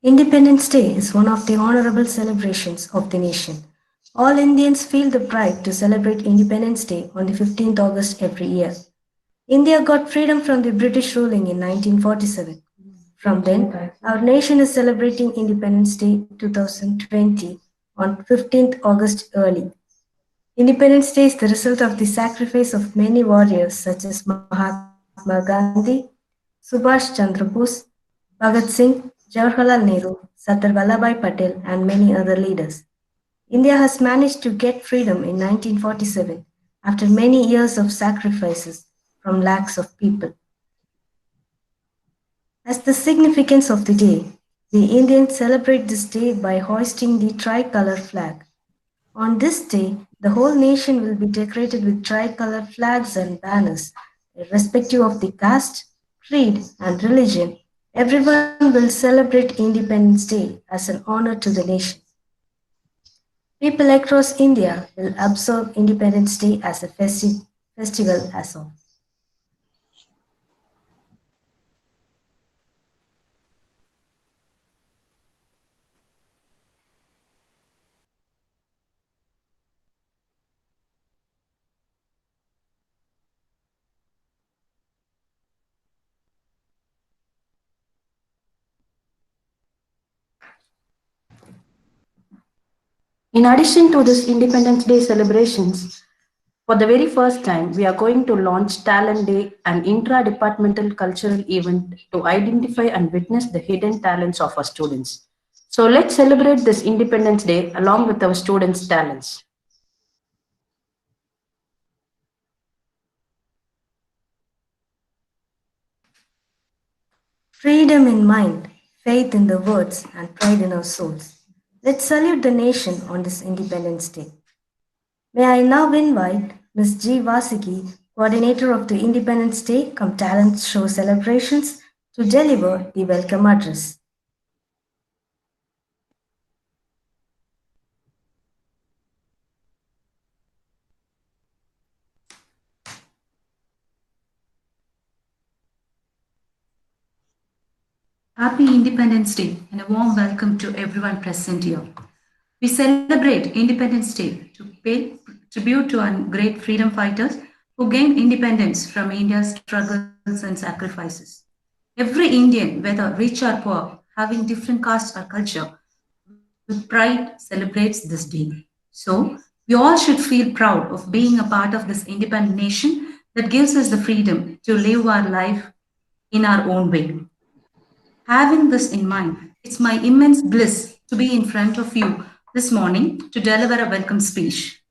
Independence Day is one of the honorable celebrations of the nation. All Indians feel the pride to celebrate Independence Day on the 15th August every year. India got freedom from the British ruling in 1947. From then, our nation is celebrating Independence Day 2020 on 15th August early. Independence Day is the result of the sacrifice of many warriors such as Mahatma Gandhi, Subhash Chandra Bose, Bhagat Singh, Jawaharlal Nehru, Sardar Vallabhbhai Patel, and many other leaders. India has managed to get freedom in 1947 after many years of sacrifices from lakhs of people. As the significance of the day, the Indians celebrate this day by hoisting the tricolor flag. On this day, the whole nation will be decorated with tricolor flags and banners, irrespective of the caste, creed, and religion. Everyone will celebrate Independence Day as an honor to the nation. People across India will observe Independence Day as a festival as well. In addition to this Independence Day celebrations, for the very first time, we are going to launch Talent Day, an intra-departmental cultural event to identify and witness the hidden talents of our students. So let's celebrate this Independence Day along with our students' talents. Freedom in mind, faith in the words, and pride in our souls. Let's salute the nation on this Independence Day. May I now invite Ms. G. Vasiki, coordinator of the Independence Day Come Talent Show celebrations, to deliver the welcome address. Happy Independence Day and a warm welcome to everyone present here. We celebrate Independence Day to pay tribute to our great freedom fighters who gained independence from India's struggles and sacrifices. Every Indian, whether rich or poor, having different castes or culture, with pride celebrates this day. So, we all should feel proud of being a part of this independent nation that gives us the freedom to live our life in our own way. Having this in mind, it's my immense bliss to be in front of you this morning to deliver a welcome speech.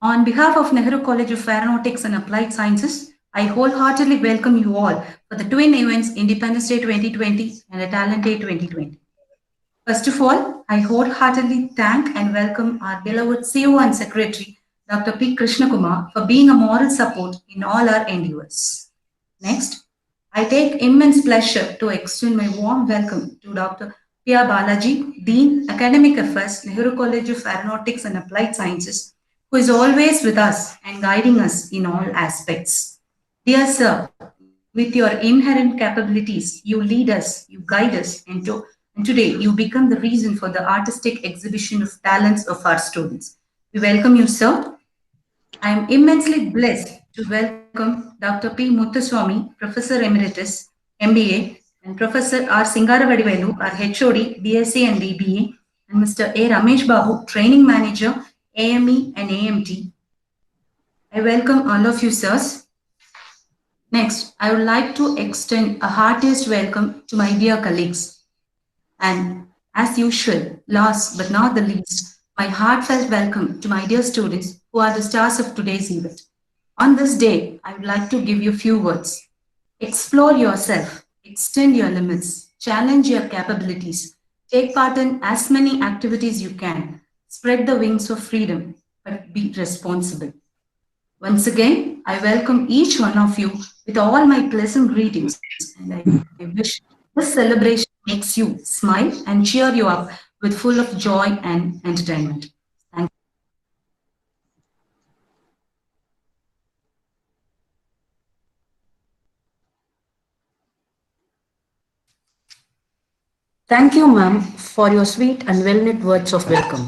On behalf of Nehru College of Aeronautics and Applied Sciences, I wholeheartedly welcome you all for the twin events Independence Day 2020 and a Talent Day 2020. First of all, I wholeheartedly thank and welcome our beloved CEO and Secretary, Dr. P. Krishnakumar, for being a moral support in all our endeavors. Next, I take immense pleasure to extend my warm welcome to Dr. P.R. Balaji, Dean, Academic Affairs, Nehru College of Aeronautics and Applied Sciences, who is always with us and guiding us in all aspects. Dear Sir, with your inherent capabilities, you lead us, you guide us, and today you become the reason for the artistic exhibition of talents of our students. We welcome you, sir. I am immensely blessed to welcome Dr. P. Muthuswamy, Professor Emeritus, MBA, and Professor R. Singaravadivelu, our HOD, BSc and BBA, and Mr. A. Ramesh Babu, Training Manager, AME and AMT. I welcome all of you, sirs. Next, I would like to extend a heartiest welcome to my dear colleagues. And as usual, last but not the least, my heartfelt welcome to my dear students who are the stars of today's event. On this day, I would like to give you a few words. Explore yourself, extend your limits, challenge your capabilities, take part in as many activities you can, spread the wings of freedom, but be responsible. Once again, I welcome each one of you with all my pleasant greetings, and I wish this celebration makes you smile and cheer you up with full of joy and entertainment. Thank Thank you, ma'am, for your sweet and well-knit words of welcome.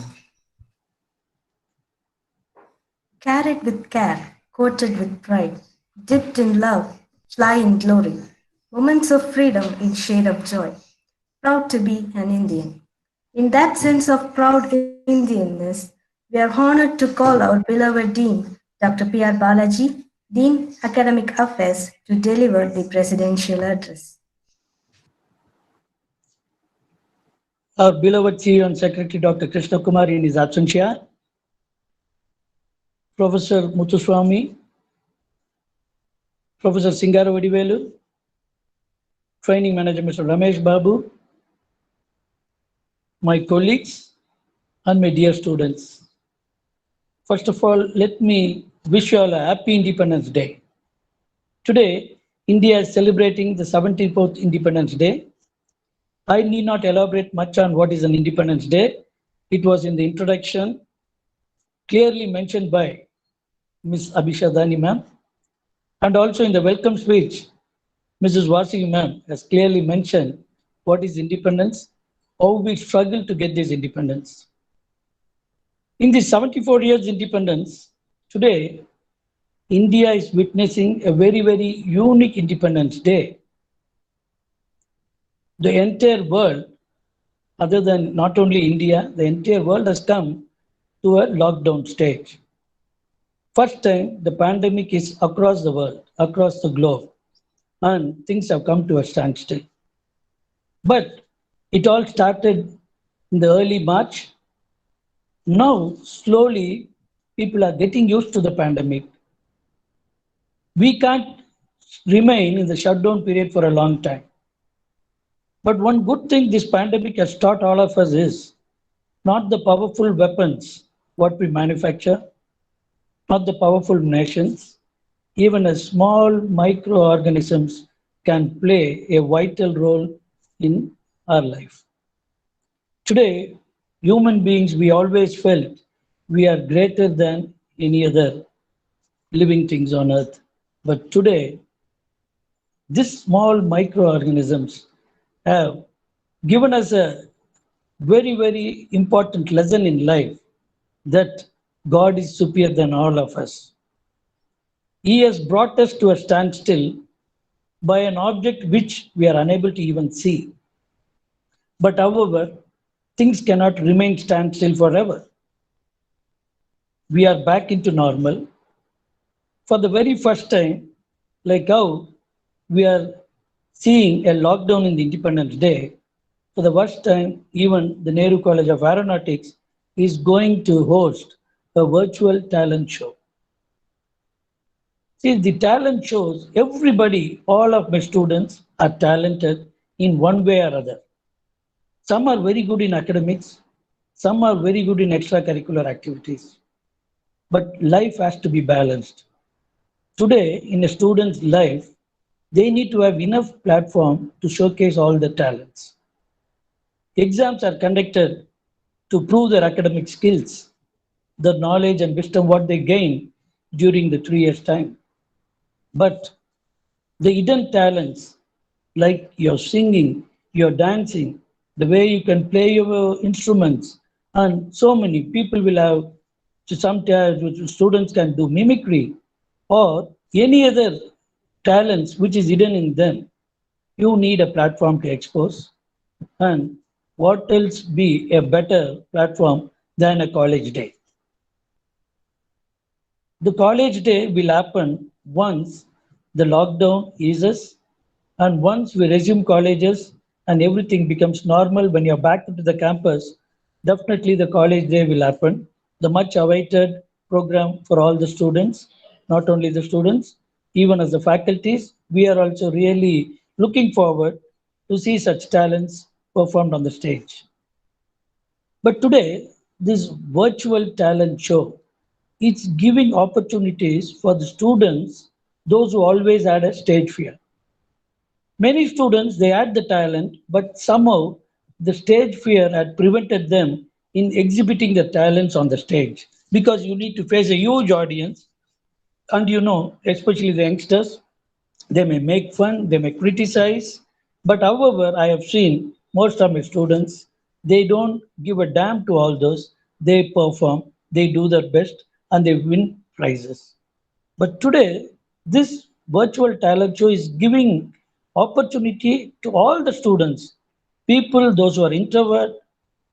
Carried with care, coated with pride, dipped in love, fly in glory. Moments of freedom in shade of joy. Proud to be an Indian. In that sense of proud Indianness, we are honored to call our beloved Dean, Dr. P.R. Balaji, Dean Academic Affairs, to deliver the presidential address. Our beloved CEO and Secretary Dr. Krishna Kumar in his absence here, Professor Muthuswamy, Professor Singara Vadivelu, Training Manager Mr. Ramesh Babu, my colleagues, and my dear students. First of all, let me wish you all a happy Independence Day. Today, India is celebrating the 74th Independence Day. I need not elaborate much on what is an Independence Day. It was in the introduction clearly mentioned by Ms. Abhisha Dani ma'am, and also in the welcome speech, Mrs. Vasigi ma'am has clearly mentioned what is independence, how we struggle to get this independence. In the 74 years independence, today, India is witnessing a very, very unique Independence Day. The entire world, other than not only India, the entire world has come to a lockdown stage. First time, the pandemic is across the world, across the globe, and things have come to a standstill. But it all started in the early March. Now, slowly, people are getting used to the pandemic. We can't remain in the shutdown period for a long time. But one good thing this pandemic has taught all of us is not the powerful weapons what we manufacture, not the powerful nations, even a small microorganisms can play a vital role in our life. Today, human beings, we always felt we are greater than any other living things on earth. But today, these small microorganisms have given us a very, very important lesson in life that God is superior than all of us. He has brought us to a standstill by an object which we are unable to even see. But however, things cannot remain standstill forever. We are back into normal. For the very first time, like how we are seeing a lockdown in the Independence Day, for the first time, even the Nehru College of Aeronautics is going to host a virtual talent show. See, the talent shows everybody, all of my students are talented in one way or other. Some are very good in academics, some are very good in extracurricular activities. But life has to be balanced. Today, in a student's life, they need to have enough platform to showcase all the talents. Exams are conducted to prove their academic skills, the knowledge and wisdom what they gain during the 3 years time. But the hidden talents like your singing, your dancing, the way you can play your instruments, and so many people will have to sometimes students can do mimicry or any other talents which is hidden in them. You need a platform to expose. And what else be a better platform than a college day? The college day will happen once the lockdown eases and once we resume colleges and everything becomes normal when you're back into the campus, definitely the college day will happen. The much awaited program for all the students, not only the students, even as the faculties, we are also really looking forward to see such talents performed on the stage. But today, this virtual talent show, it's giving opportunities for the students, those who always had a stage fear. Many students, they had the talent, but somehow the stage fear had prevented them in exhibiting the talents on the stage because you need to face a huge audience. And you know, especially the youngsters, they may make fun, they may criticize. But however, I have seen most of my students, they don't give a damn to all those. They perform, they do their best, and they win prizes. But today, this virtual talent show is giving opportunity to all the students, people, those who are introvert,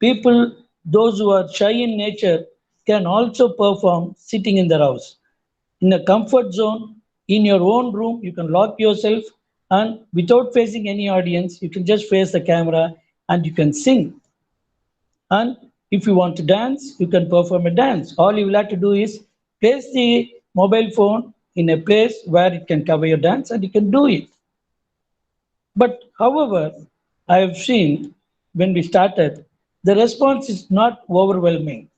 people, those who are shy in nature, can also perform sitting in their house. In a comfort zone, in your own room, you can lock yourself and without facing any audience, you can just face the camera and you can sing. And if you want to dance, you can perform a dance. All you will have to do is place the mobile phone in a place where it can cover your dance and you can do it. But however, I have seen when we started, the response is not overwhelming.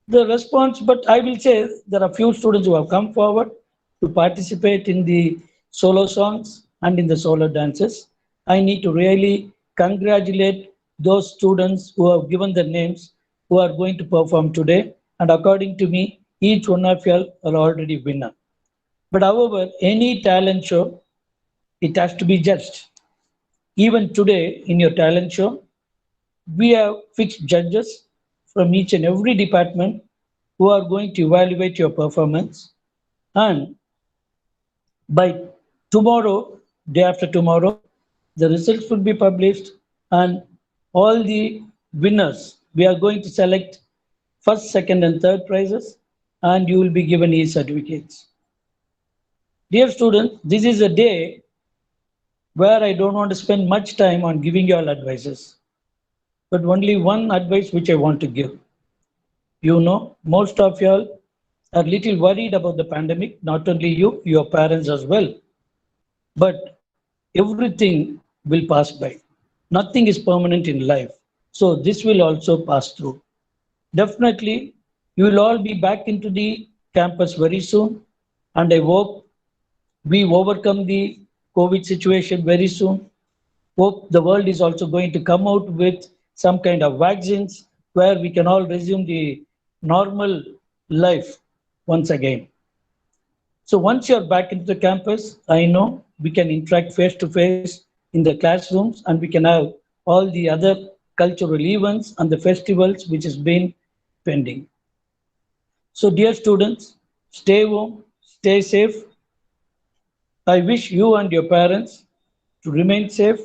The response, but I will say there are few students who have come forward to participate in the solo songs and in the solo dances. I need to really congratulate those students who have given their names, who are going to perform today. And according to me, each one of you are already winner. But however, any talent show, it has to be judged. Even today in your talent show, we have fixed judges from each and every department who are going to evaluate your performance. And by tomorrow, day after tomorrow, the results will be published and all the winners, we are going to select first, second, and third prizes, and you will be given e-certificates. Dear students, this is a day where I don't want to spend much time on giving you all advices, but only one advice which I want to give. You know, most of y'all are little worried about the pandemic, not only you, your parents as well. But everything will pass by. Nothing is permanent in life. So this will also pass through. Definitely, you will all be back into the campus very soon. And I hope we overcome the COVID situation very soon. Hope the world is also going to come out with some kind of vaccines where we can all resume the normal life once again. So once you're back into the campus, I know we can interact face to face in the classrooms and we can have all the other cultural events and the festivals which has been pending. So dear students, stay home, stay safe. I wish you and your parents to remain safe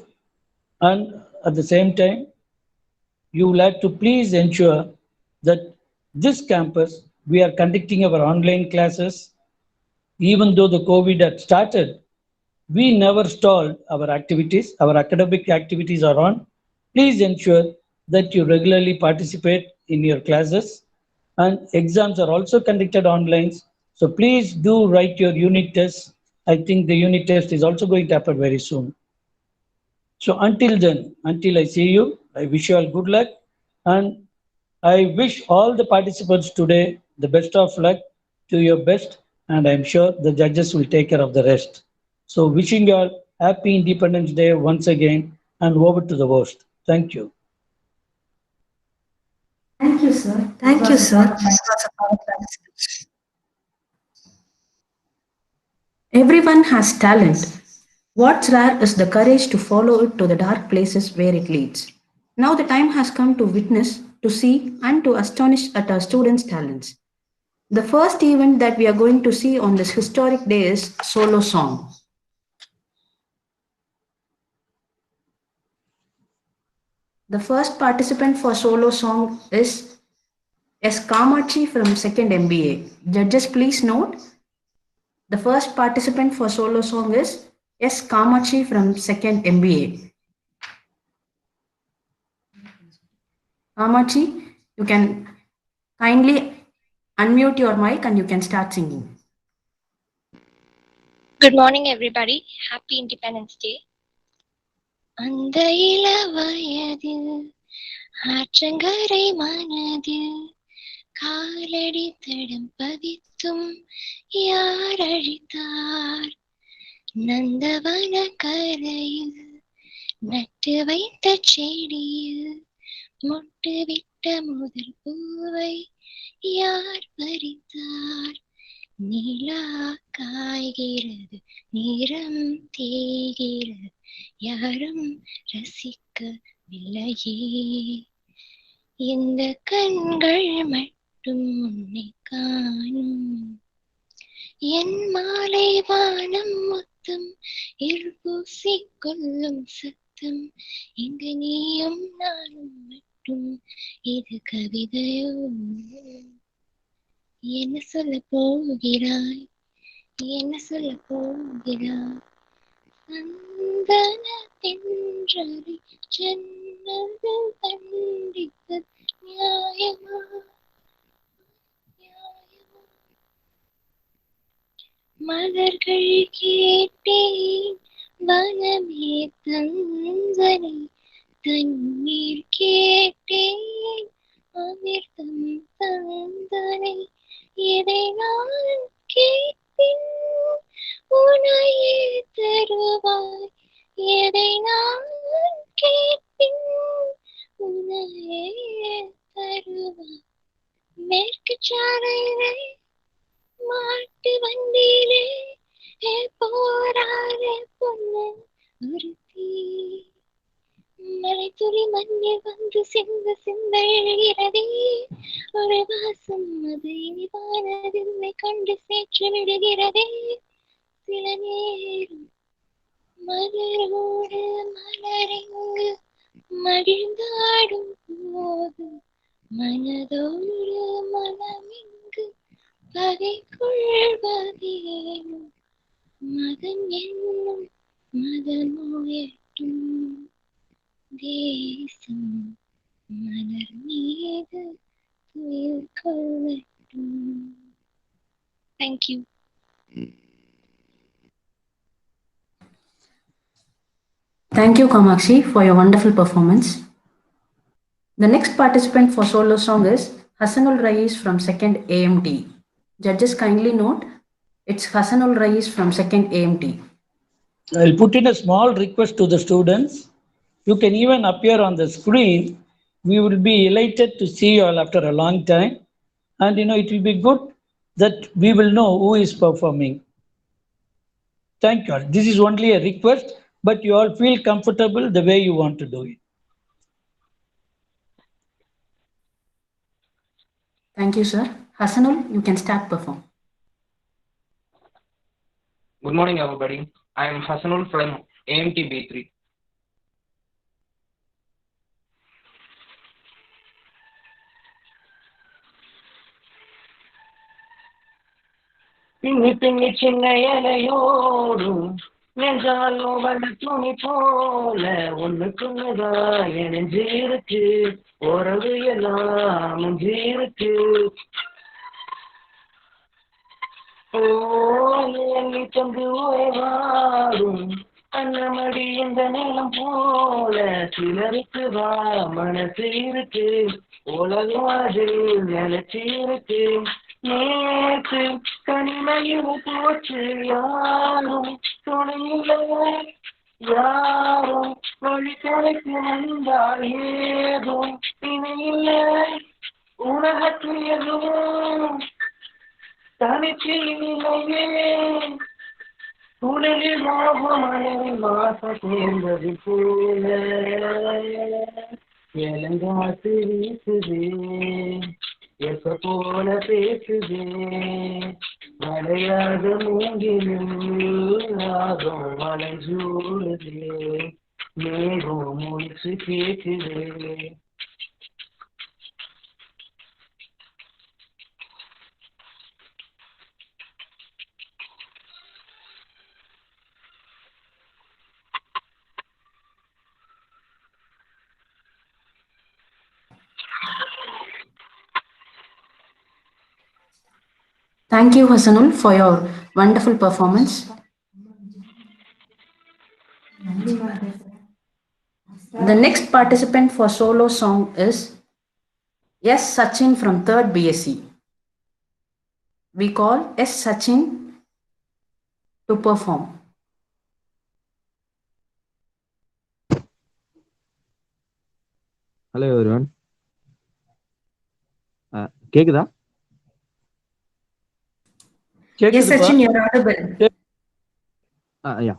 and at the same time, you will have to please ensure that this campus, we are conducting our online classes. Even though the COVID had started, we never stalled our activities. Our academic activities are on. Please ensure that you regularly participate in your classes and exams are also conducted online. So please do write your unit tests. I think the unit test is also going to happen very soon. So until then, until I see you, I wish you all good luck and I wish all the participants today the best of luck to your best and I'm sure the judges will take care of the rest. So wishing you all happy Independence Day once again and over to the host. Thank you. Thank you, sir. Thank you, sir. This was a powerful speech. Everyone has talent. What's rare is the courage to follow it to the dark places where it leads. Now the time has come to witness, to see, and to astonish at our students' talents. The first event that we are going to see on this historic day is Solo Song. The first participant for Solo Song is S. Kamachi from 2nd MBA. Judges, please note, the first participant for Solo Song is S. Kamachi from 2nd MBA. Kamachi, you can kindly unmute your mic and you can start singing. Good morning, everybody. Happy Independence Day. அந்த இள வயதில் ஆற்றங்கரை மனதில் காலடி தடம் பதித்தும் யார் அழித்தார் நந்தவன கரையில் நட்டு வைத்த செடியில் மொட்டு விட்ட முதல் பூவை யார் பறித்தார் நிலா காய்கிறது, நிறம் தேய்கிறது, யாரும் ரசிக்கவில்லையே. இந்த கண்கள் மட்டும் உன்னை காணும். என் மாலை வானம் மொத்தம் இருள் பூசிக் கொள்ளும் சத்தம். இங்கு நீயும் நானும் மட்டும், இது கவிதையோ? என்ன சொல்ல போகிறாய், என்ன சொல்ல போகிறாய்? சந்தன தென்றலை ஜன்னலில் தண்டித்த நியாயமா, நியாயமா? மலர்கள் கேட்டேன், வனமே தந்தனை, தண்ணீர் கேட்டேன், அமிர்தம் தந்தனை. இதை நான் கேட்பேன், உனையே தருவாய். எதை நான் கேட்பேன், உனையே தருவாய். மேற்கு சாலையிலே மாட்டு வண்டியிலே போராட பொண்ணு ஒருத்தி. மலை துளி மண்ணில் வந்து சிந்த சிந்த எழுகிறதே, ஒரு வாசம் அது இனிவானதில்லை கண்டு சேற்று விடுகிறதே. சில நேரம் மலரோடு மலரெங்கு மகிழ்ந்தாடும் போது, மனதோடு மனமெங்கு பகை கொள்வதேனோ. மதன் என்னும் மதமோயட்டும், தேசம் மலர் மீது துயில் கொள்ளட்டும். Thank you. Thank you, Kamakshi, for your wonderful performance. The next participant for solo song is Hassanul Rais from 2nd AMT. Judges kindly note, it's Hassanul Rais from 2nd AMT. I'll put in a small request to the students. You can even appear on the screen. We will be elated to see you all after a long time. And it will be good that we will know who is performing. Thank you all. This is only a request, but you all feel comfortable the way you want to do it. Thank you, sir. Hassanul, you can start perform. Good morning, everybody. I am Hassanul from AMT B3. பின்னி பின்னி சின்ன இலையோடும் நெஞ்சாலோ வண்ண துணி போல ஒண்ணுக்குள்ளதா இணைஞ்சிருக்கு, உறவு எல்லாம் இருக்கு. எண்ணி தந்து உயவாடும் அன்னமடி இந்த நிலம் போல சிலருக்கு வா மனசு இருக்கு, உலகம் அது நினைச்சிருக்கு. நேற்று கனிமையில் போச்சு யாரும் துணையில்லை, யாரும் வழி துணைக்கு வந்தால் ஏதும் இணையில்லை. உலகத்தில் எதுவும் தனிச்சில்லையே, உலகில் மோகமலரின் வாசம் சேர்ந்தது போல இளங்காத்து வீசுதே, எப்ப போல பேசுதே. மழையாக மூங்கிலும் ராகம் மலைஞ்சூடுதே, மேகம் முடிச்சு கேட்குதே. Thank you, Hassanul, for your wonderful performance. The next participant for solo song is S. Sachin from 3rd BSc. We call S. Sachin to perform. Hello everyone. கேக்குதா? Yes, கேக்குதுப்பா? Sachin, you're audible. Yeah.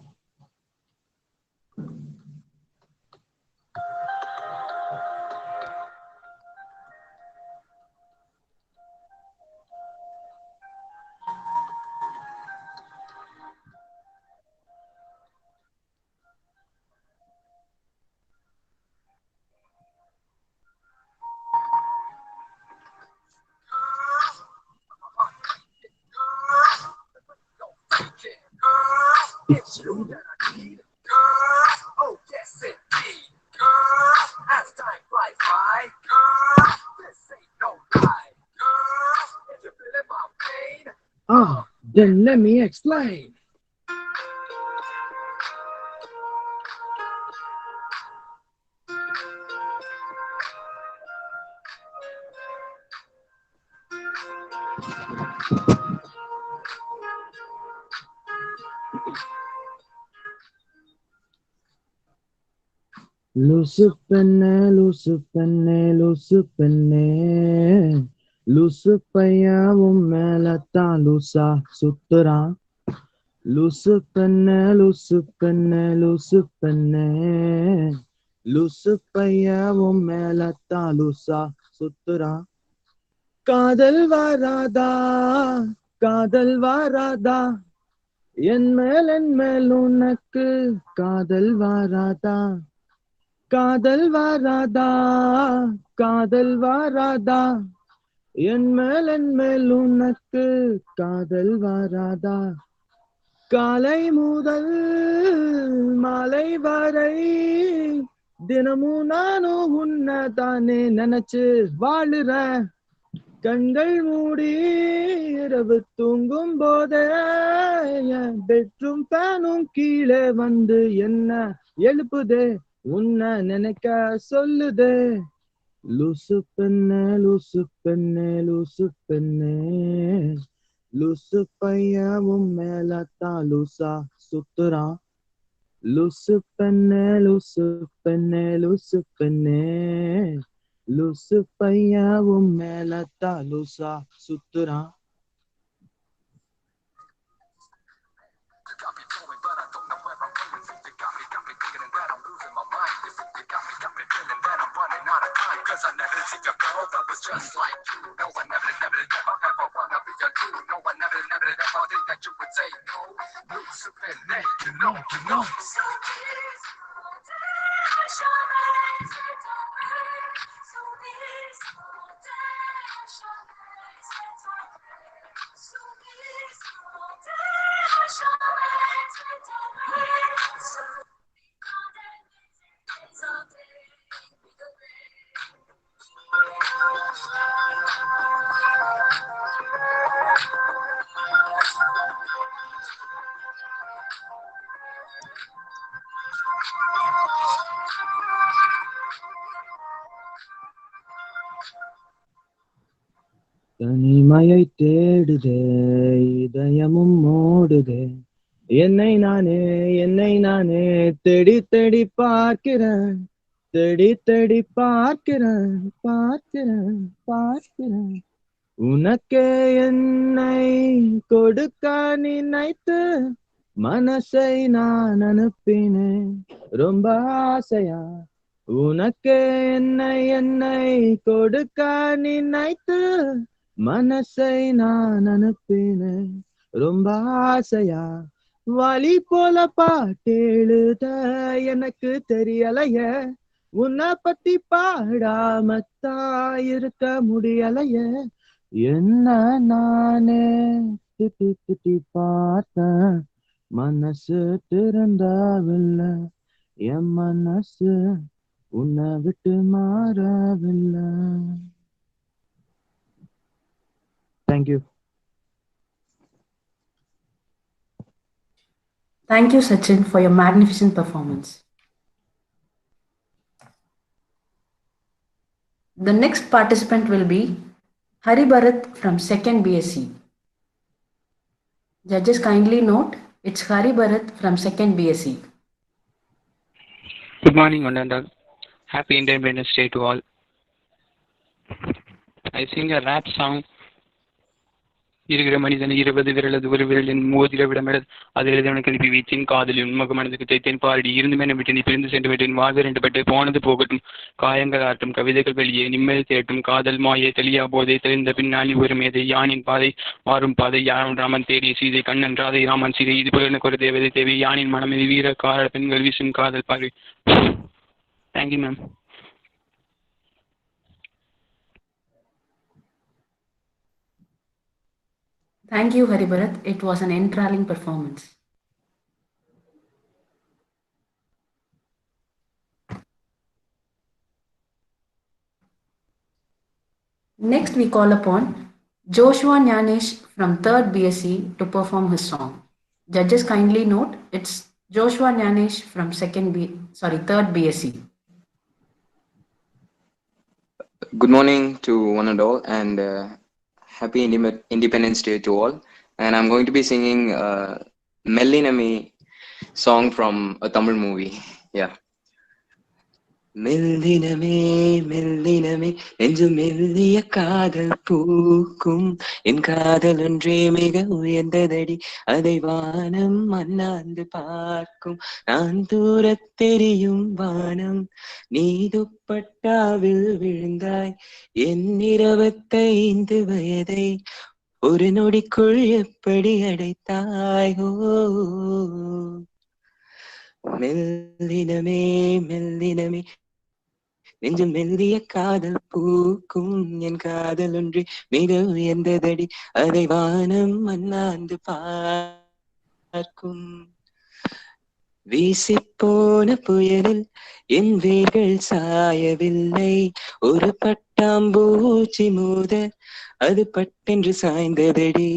It's you that I need. Oh, yes, indeed. As time flies by, this ain't no lie. If you're feeling my pain, then let me explain. லூசு பெண்ணே லூசு பெண்ணே லூசு பெண்ணே லூசு பையாவும் மேலத்தான் லூசா சுத்துறான் லூசு பெண்ணே லூசு பெண்ணே லூசு பெண்ணே லூசு பையாவும் மேலத்தான் லூசா சுத்துறான் காதல் வாராதா காதல் வாராதா என் மேல் உனக்கு காதல் வாராதா காதல் வாராதா காதல் வாராதா என் மேல் உனக்கு காதல் வாராதா காலை முதல் மாலை வரை தினமும் நானும் உன்னதானே நினைச்சு வாழுறேன் கண்கள் மூடி இரவு தூங்கும் போதே பெட்ரூம் ஃபேனும் கீழே வந்து என்ன எழுப்புதே உன்னை நினைக்க சொல்லுதே லூசு பெண்ணே லூசு பெண்ணே லூசு பெண்ணே லூசு பையாவும் மேலத்தான் லூசா சுத்துறான் லூசு பெண்ணே லூசு பெண்ணே லூசு பெண்ணே லூசு பையாவும் மேலத்தான் லூசா சுத்துறான் Cause I never see your girl that was just like you. No, I never ever wanna be your dude. No, I never ever think that you would say no. Lucifer, you know. So please, தனிமையை தேடுதே இதயமும் ஓடுதே என்னை நானே தேடி தேடி பார்க்கிறேன் உனக்கே என்னை கொடுக்க நினைத்து மனசை நான் அனுப்பினேன் ரொம்ப ஆசையா உனக்கே என்னை கொடுக்க நினைத்து மனசை நான் அனுப்பினேன் ரொம்ப ஆசையா வலி போல பாட்டெழுத எனக்கு தெரியலைய உன்னை பத்தி பாடாமத்தான் இருக்க முடியலைய என்ன நானே திட்டி பார்த்தேன் மனசு திறந்தாவில்லை என் மனசு உன்னை விட்டு மாறவில்லை. Thank you. Thank you, Sachin, for your magnificent performance. The next participant will be Hari Bharat from 2nd BSc. Judges kindly note, it's Hari Bharat from 2nd BSc. Good morning, Ananda. Happy Independence Day to all. I sing a rap song இருக்கிற மனிதன் 20 விரலது ஒரு விரலின் மோதிர விடமிட அது எழுதவனுக்கு அனுப்பி வீச்சின் காதலின் உண்மக மனதுக்கு தைத்தேன் பாடி இருந்து மேன விட்டு நீ பிரிந்து சென்று விட்டேன் வாழ்வு ரெண்டு பட்டு போனது போகட்டும் காயங்கள் ஆட்டும் கவிதைகள் வெளியே நிம்மதி தேட்டும் காதல் மாயை தெளியா போதை தெளிந்த பின்னாணி ஒரு மேதை யானின் பாதை மாறும் பாதை யாரும் ராமன் தேடிய சீதை கண்ணன் ராதை ராமன் சீதை இது போல எனக்கு ஒரு தேவதை தேவை யானின் மனம் இது வீர கார பெண்கள் வீசும் காதல் பார்வை. Thank you ma'am. Thank you, Haribharat. It was an enthralling performance. Next, we call upon Joshua Nyanesh from 3rd BSc to perform his song. Judges kindly note, it's Joshua Nyanesh from 3rd BSc. Good morning to one and all, and happy Independence Day to all. And I'm going to be singing Melliname song from a Tamil movie. Yeah. மெல்லினமே மெல்லினமே நெஞ்சு மெல்லிய காதல் பூக்கும் என் காதல் ஒன்றே மிக உயர்ந்ததடி அதை வானம் அண்ணாந்து பார்க்கும் நான் தூரத் தெரியும் வானம் நீ துப்பட்டாவில் விழுந்தாய் என் 25 வயதை ஒரு நொடிக்குள் எப்படி அடைத்தாய் ஓ மெல்லினமே மெல்லினமே நெஞ்சம் மெல்லிய காதல் பூக்கும் என் காதல் ஒன்று மிக உயர்ந்ததடி அதை வானம் அண்ணாந்து பார்க்கும் வீசிப்போன புயலில் என் வேர்கள் சாயவில்லை ஒரு பட்டாம்பூச்சி மோத அது பட்டென்று சாய்ந்ததடி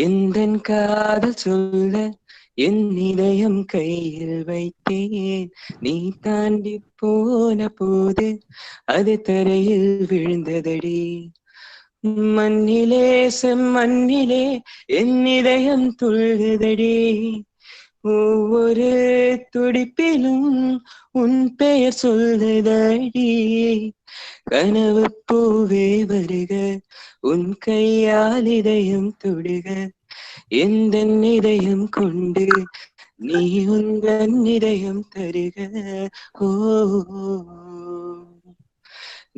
எந்தன் காதல் சொல்ல என் இதயம் கையில் வைத்தேன் நீ தாண்டி போன போது அது தரையில் விழுந்ததடி மண்ணிலே செம்மண்ணிலே என் இதயம் துள்ளுதடி ஒவ்வொரு துடிப்பிலும் உன் பெயர் சொல்லுதடி கனவு பூவே வருக உன் கையால் இதயம் தொடுக எந்த இதயம் கொண்டு நீ உந்தன் இதயம் தருக ஓ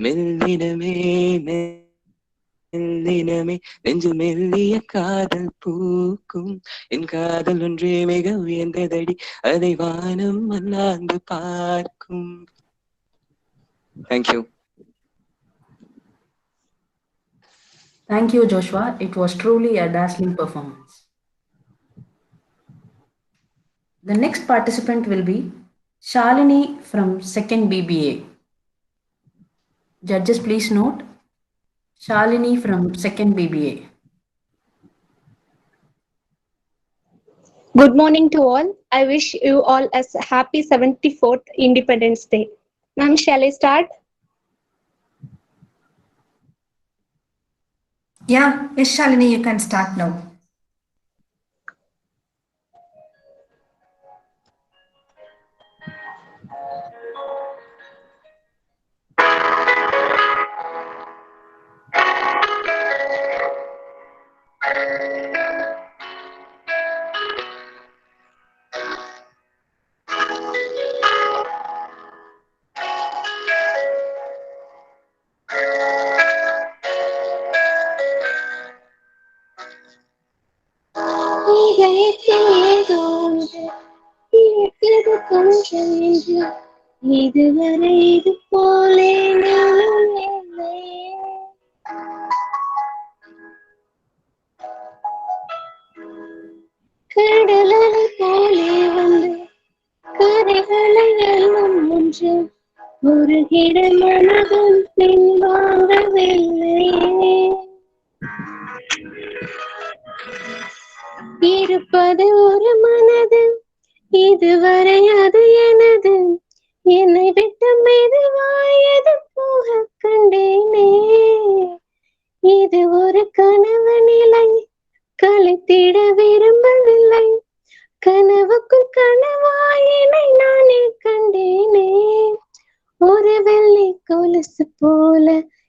மெல்லினமே மெல்லினமே நெஞ்சு மெல்லிய காதல் பூக்கும் என் காதல் ஒன்றே மிக உயர்ந்ததடி அதை வானம் அண்ணாந்து பார்க்கும். Thank you. Thank you, Joshua. It was truly a dazzling performance. The next participant will be Shalini from 2nd BBA. Judges, please note, Shalini from 2nd BBA. Good morning to all. I wish you all a happy 74th Independence Day. Ma'am, shall I start? Yeah, yes, Shalini, you can start now. இதுவரை இது போலே கடலை போலே வந்து கரைகளை எல்லாம் ஒன்று ஒரு கிட மனதும் பின்வாங்கவில்லையே இருப்பது ஒரு மனது இதுவரை அது எனது என்னை விட்டு மெதுவாயது போக கண்டேனே இது ஒரு கனவு நிலை கலைத்திட விரும்பவில்லை கனவுக்குள் கனவாயினை நானே கண்டேனே ஒரு வெள்ளை கொலுசு போல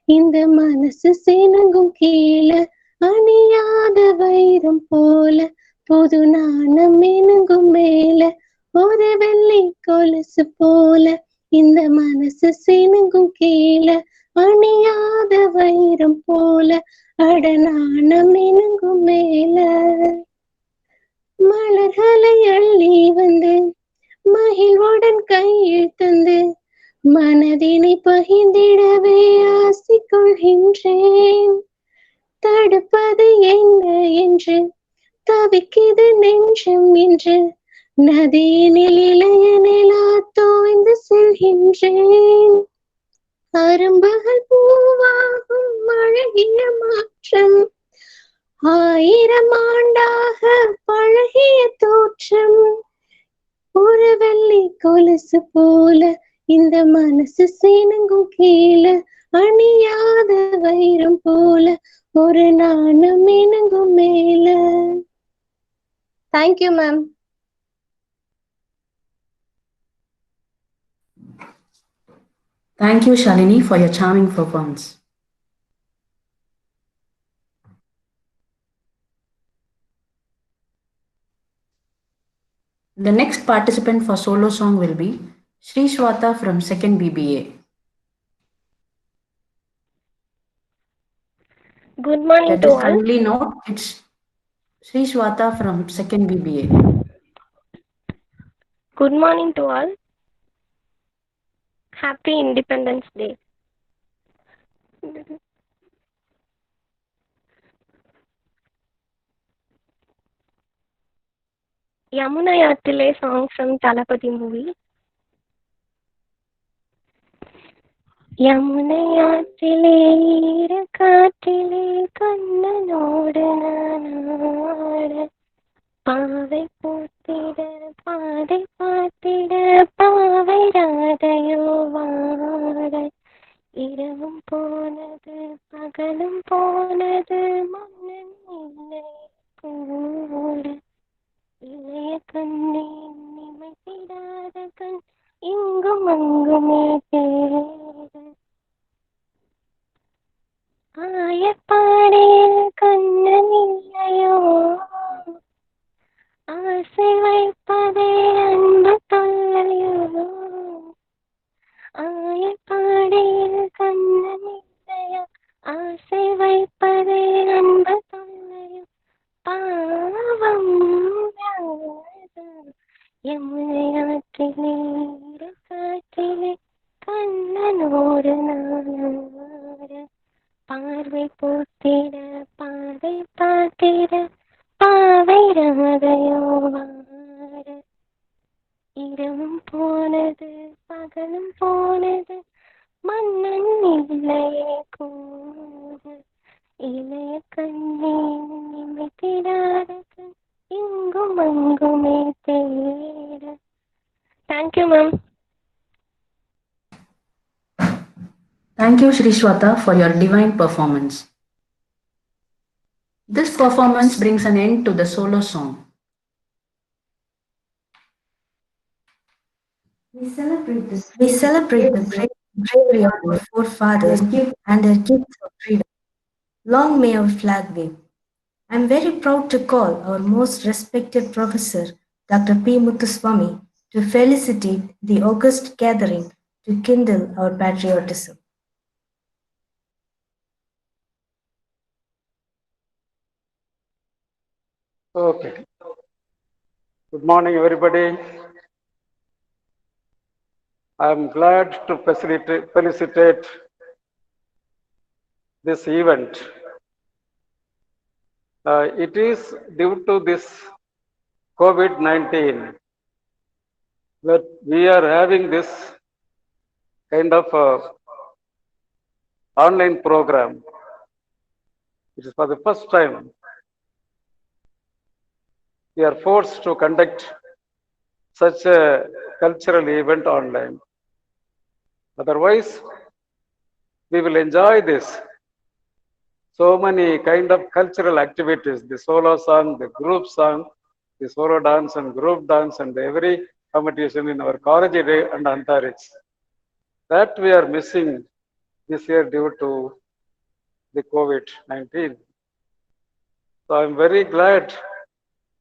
இந்த மனசு சினங்கும் கீழே அணியாத வைரம் போல புது நாணம் மினுங்கும் மேல ஒரு வெள்ளி கொலுசு போல இந்த மனசு சினுங்கும் கீழே அணியாத வைரம் போல அட நாணம் மினுங்கும் மேல மலர்களை அள்ளி வந்து மகிழ்வுடன் கையில் தந்து மனதினை பகிர்ந்திடவே ஆசை கொள்கின்றேன். தடுப்பது என்ன என்று தவிக்கிது நெஞ்சம் என்று நதியினில் இளைய நிலா தோய்ந்து செல்கின்றேன். அரும்புகள் பூவாகும் அழகிய மாற்றம் 1000 ஆண்டாக பழகிய தோற்றம் ஒரு வெள்ளி கொலுசு போல இந்த மனசு சீனங்கும் கீழே அணியாத வைரம் போல ஒரு நாணம் இணங்கும் மேல. Thank you ma'am. Thank you, Shalini, for your charming performance. The next participant for solo song will be Sri Swata from 2nd BBA. Good morning to Judges all. kindly note it's Sri Swata from 2nd BBA. Good morning to all. Happy Independence Day. Yamuna Yathile song from Talapati movie. யமுனையாற்றிலே காற்றிலே கண்ணனோடு நானாட பாவை பூத்திட பாதை பார்த்திட பாவை ராதையோ வாட இரவும் போனது பகலும் போனது மன்னன் இல்லை கூட இளைய கண்ணே நிமைத்திடாத கண் இங்கும் அங்குமே தேட ஆயப்பாடியில் கண்ணன் இல்லையோ ஆசை வைப்பதே அன்பு தொல்லையோ ஆயப்பாடியில் கண்ணன் இல்லையோ ஆசை வைப்பதே அன்பு தொல்லையோ பாவம் யமுனை ஆற்றிலே காற்றிலே கண்ணனோடு நானாட பார்வை பூத்திட பாதை பார்த்திட பாவை ராதையோ வாட இரவும் போனது பகலும் போனது மன்னன் இல்லையே கூட இளைய கண்ணே நிமித்திடாத இங்கும் அங்குமே தேட. Thank you ma'am. Thank you, Sri Swata, for your divine performance. This performance brings an end to the solo song. We celebrate the bravery of our forefathers and their gifts of freedom. Long may our flag wave. I am very proud to call our most respected professor, Dr. P. Muthuswamy, to felicitate the august gathering to kindle our patriotism. Okay. Good morning, everybody. I am glad to felicitate this event. It is due to this COVID-19 that we are having this kind of online program. It is for the first time we are forced to conduct such a cultural event online. Otherwise, we will enjoy this. So many kind of cultural activities, the solo song, the group song, the solo dance and group dance and every competition in our college day and Antarix. That we are missing this year due to the COVID-19. So I'm very glad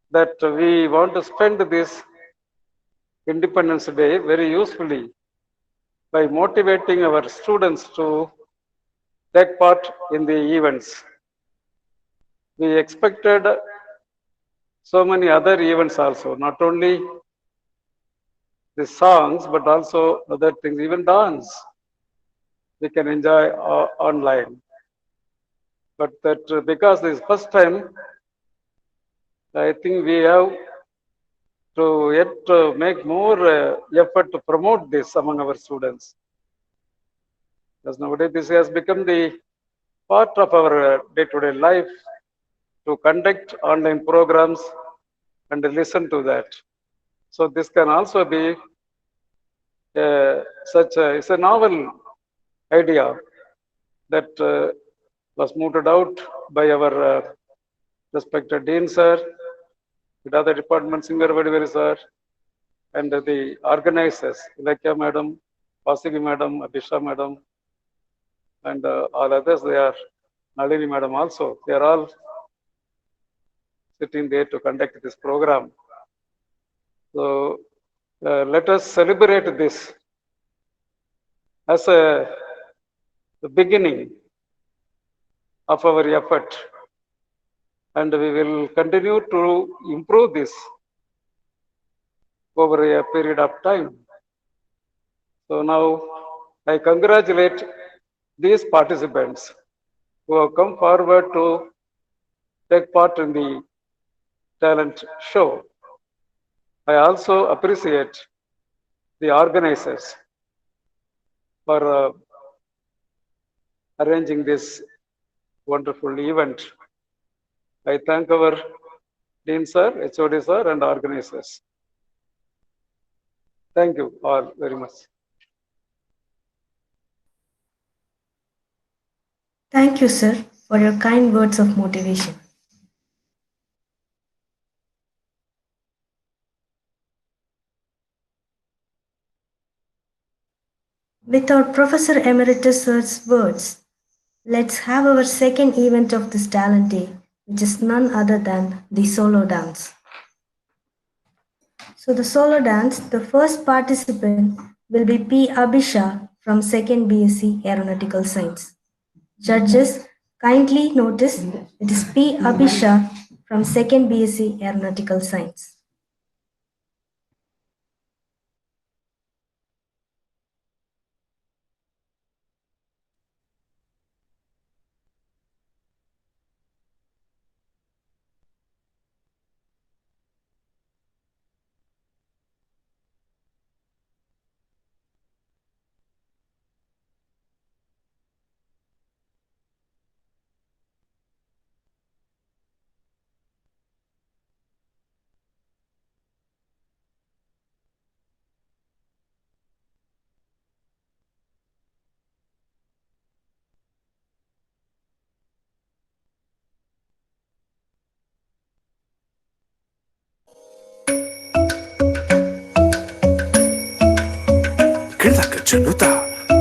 that we want to spend this Independence Day very usefully by motivating our students to take part in the events. We expected so many other events also, not only the songs, but also other things, even dance. We can enjoy online. But that because this first time, I think we have to yet make more effort to promote this among our students. Because nowadays this has become the part of our day-to-day life to conduct online programs and listen to that. So this can also be it's a novel idea that was mooted out by our respected Dean sir, with other departments, Singer Vadiveri sir, and the organizers, Ilakya madam, Vasigi madam, Abhisha madam, and all others. They are Nalini madam also. They are all sitting there to conduct this program. So let us celebrate this as the beginning of our effort, and we will continue to improve this over a period of time. So now I congratulate these participants who have come forward to take part in the talent show. I also appreciate the organizers for arranging this wonderful event. I thank our Dean sir, HOD sir, and organizers. Thank you all very much. Thank you, sir, for your kind words of motivation. With our Professor Emeritus sir's words, let's have our second event of this talent day, which is none other than the solo dance. So the solo dance, the first participant will be P. Abhisha from 2nd BSc Aeronautical Science. Judges, kindly notice it is P. Abhisha from 2nd BSc Aeronautical Science. Kirdaka Junuta,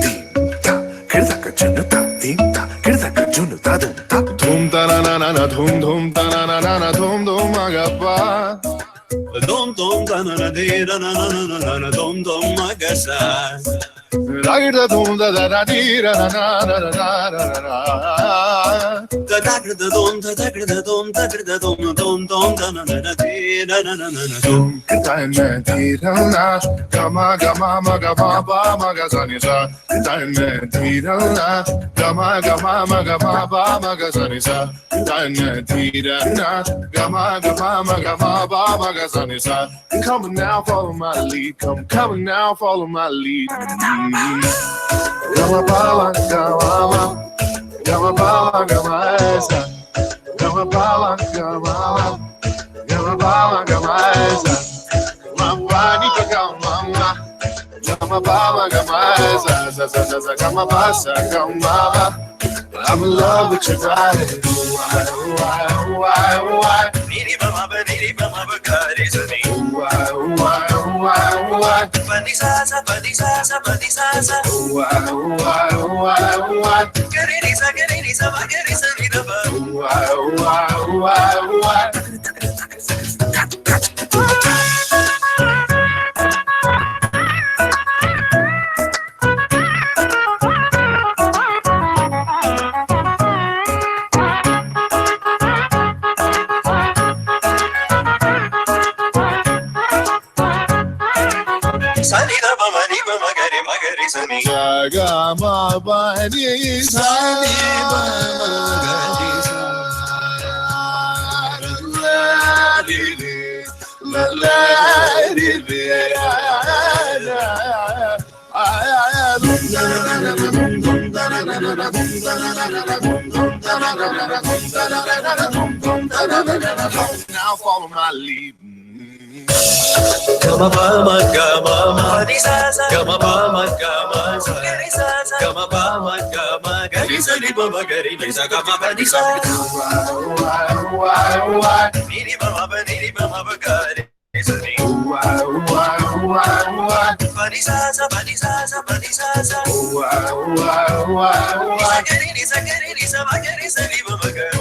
Dinta, Kirdaka Junuta, Dinta, Kirdaka Junuta, Dunta, Dum Tanana, Dum Dum Tanana, Dum Dum Magapa, Dum Dum Tanana, Dina, Dum Dum Magasa, Raga Dum da Dira, the Dagger the Dum, the Dagger the Dum, Dagger the Dum, Dum Dum Tanana, Dum Kitana, Tirana, Gama Gama Magama Magazanisa, Kitana, Tirana, Gama Gama Magama Magazanisa, Kitana, Tirana, Gama Gama Magama Magazanisa. Come now, follow my lead. Come now, follow my lead. Gama Bala, Gama, Gama Bala, Gama Esa, Gama Bala, Gama. Gama Gama Esa, Mama Nipa Gama, Gama Baba Gama Esa, Gama Basa Gama. I'm in love with your body. Why? Nini Mama, Nini Mama, Bakari, why? Padisa, Padisa, Padisa, why? Get it, Now follow my lead. Gama pama gama ni sa sa gama pama gama gama pama gama gari sa ni pama gari ni sa gama pa ni sa ni pama pa ni pama pa gari ni sa ni pa ni sa sa pa ni sa sa pa ni sa sa ni sa gari ni sa pa gari sa ni pama gari.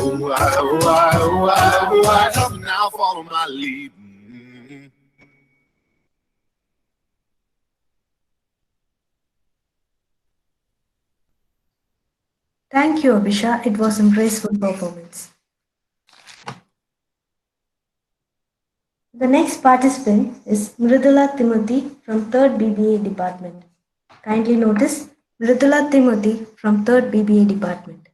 Now follow my lead. Thank you, Abhisha. It was a graceful performance. The next participant is Mridula Timothy from 3rd BBA Department. Kindly notice Mridula Timothy from 3rd BBA Department.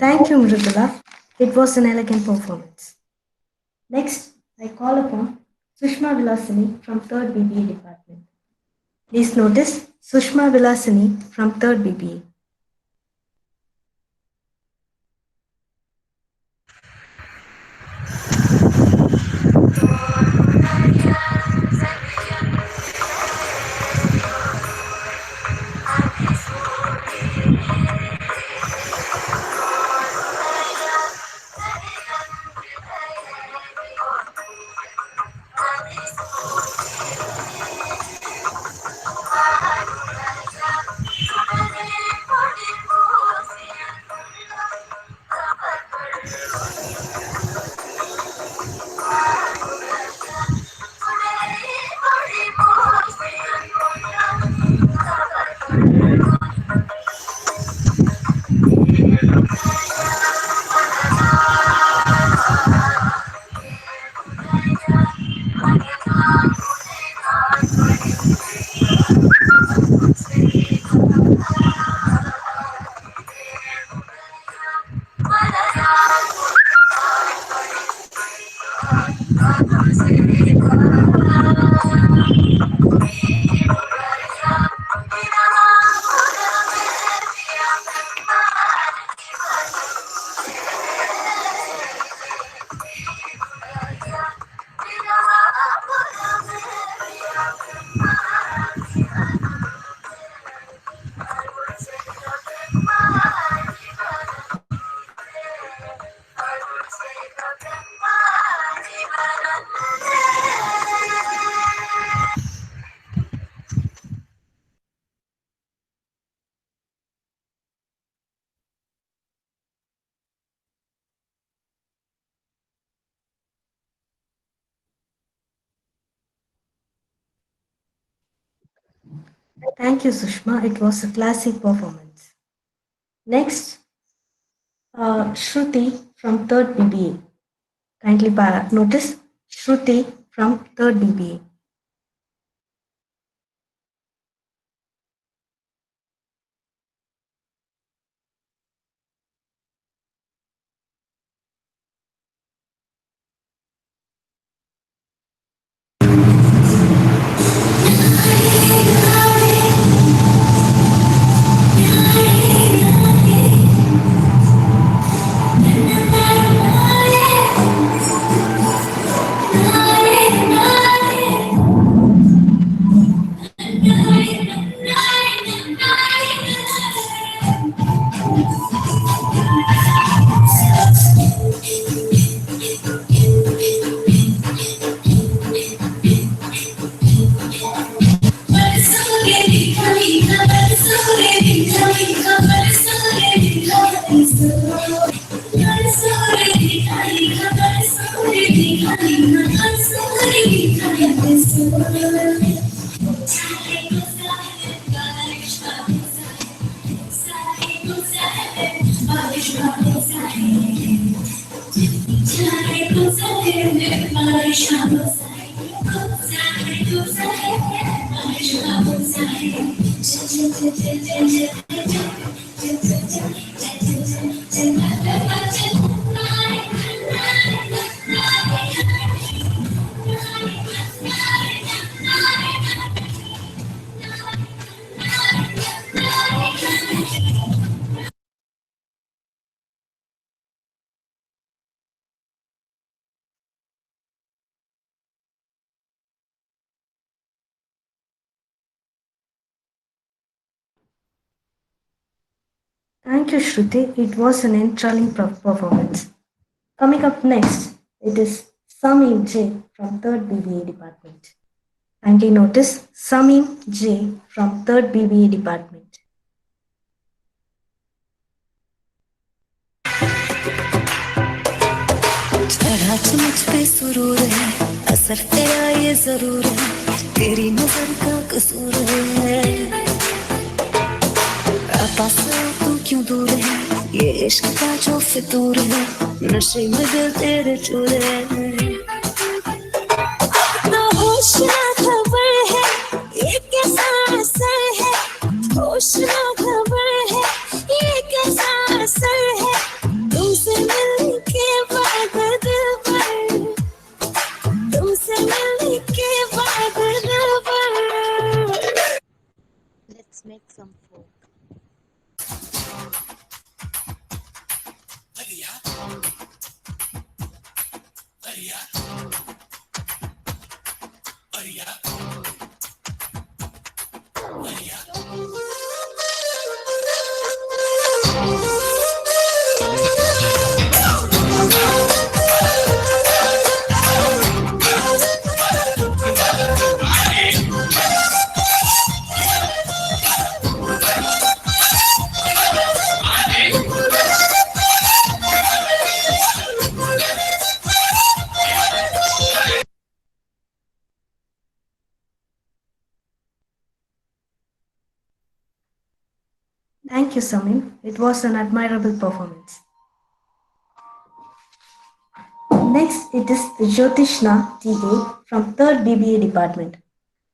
Thank you, Mridula. It was an elegant performance. Next, I call upon Sushma Vilasini from 3rd BBA Department. Please notice Sushma Vilasini from 3rd BBA. Thank you, Sushma. It was a classic performance. Next, Shruti from 3rd BBA. Kindly notice Shruti from 3rd BBA. Thank you, Shruti. It was an enthralling performance. Coming up next, it is Samim J from 3rd BBA department. Kindly notice Samim J from 3rd BBA department. मुझ पे सुरूर है, असर तेरा ये जरूर है, तेरी नजर का कसूर है। पास तू क्यों दूर है, ये इश्क का जो फितूर है, नशे में दिल तेरे चूर है। ना होश ना खबर है, ये कैसा असर है, होश ना खबर है, ये कैसा असर है, तुमसे मिलने के बाद दिल पर, तुमसे मिलने के बाद दिल पर। Let's make some folk. Thank you, Samim. It was an admirable performance. Next, it is Jyotishna TA from 3rd BBA department.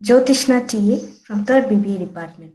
Jyotishna TA from 3rd BBA department.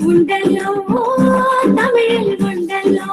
உண்டல்லோ தமிழில் உண்டல்லோ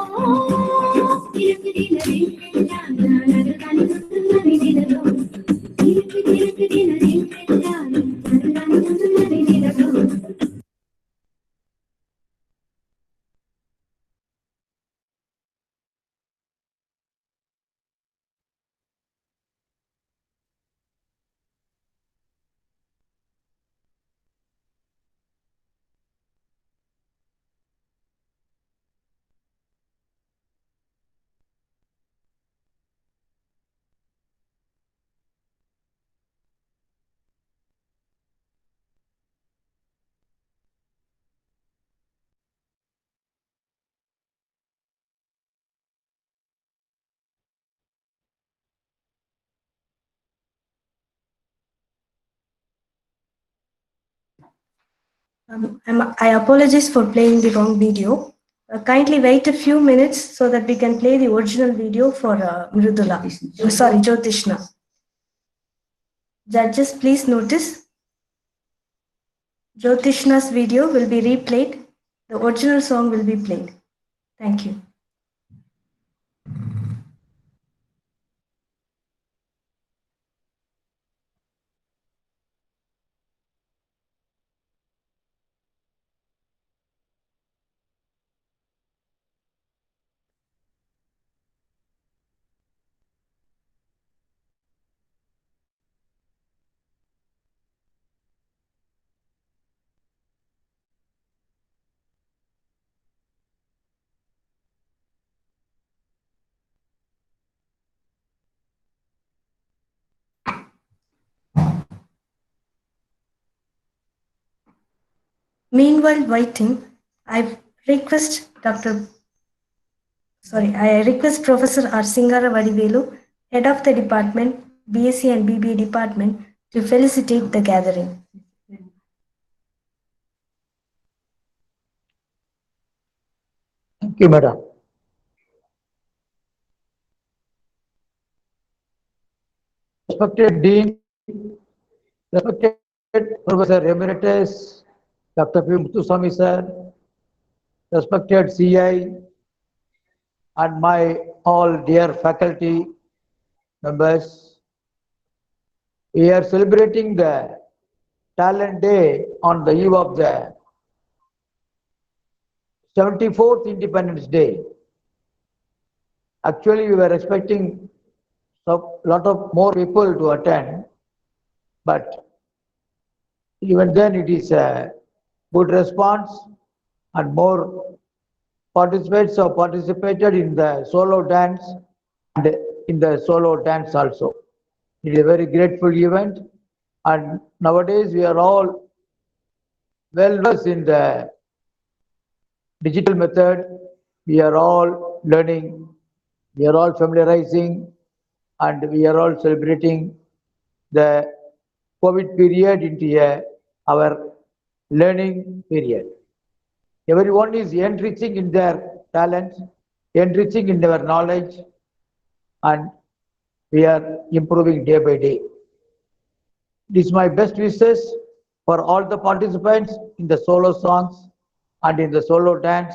I apologize for playing the wrong video. Kindly wait a few minutes so that we can play the original video for Mridula. Sorry, Jyotishna. Judges, please notice Jyotishna's video will be replayed. The original song will be played. Thank you. Meanwhile, waiting, I request Professor R. Singara Vadivelu, Head of the Department, BSc and BBA Department, to felicitate the gathering. Thank you, Madam. Respected Dean, respected Professor Emeritus, Dr. P. Muthuswamy sir, respected CI, and my all dear faculty members, we are celebrating the Talent Day on the eve of the 74th Independence Day. Actually, we were expecting a lot of more people to attend, but even then it is a good response, and more participants have participated in the solo dance and in the solo dance also. It is a very grateful event, and nowadays we are all well versed in the digital method. We are all learning, we are all familiarizing, and we are all celebrating the COVID period into our learning period. Everyone is enriching in their talents, enriching in their knowledge, and we are improving day by day. This is my best wishes for all the participants in the solo songs and in the solo dance,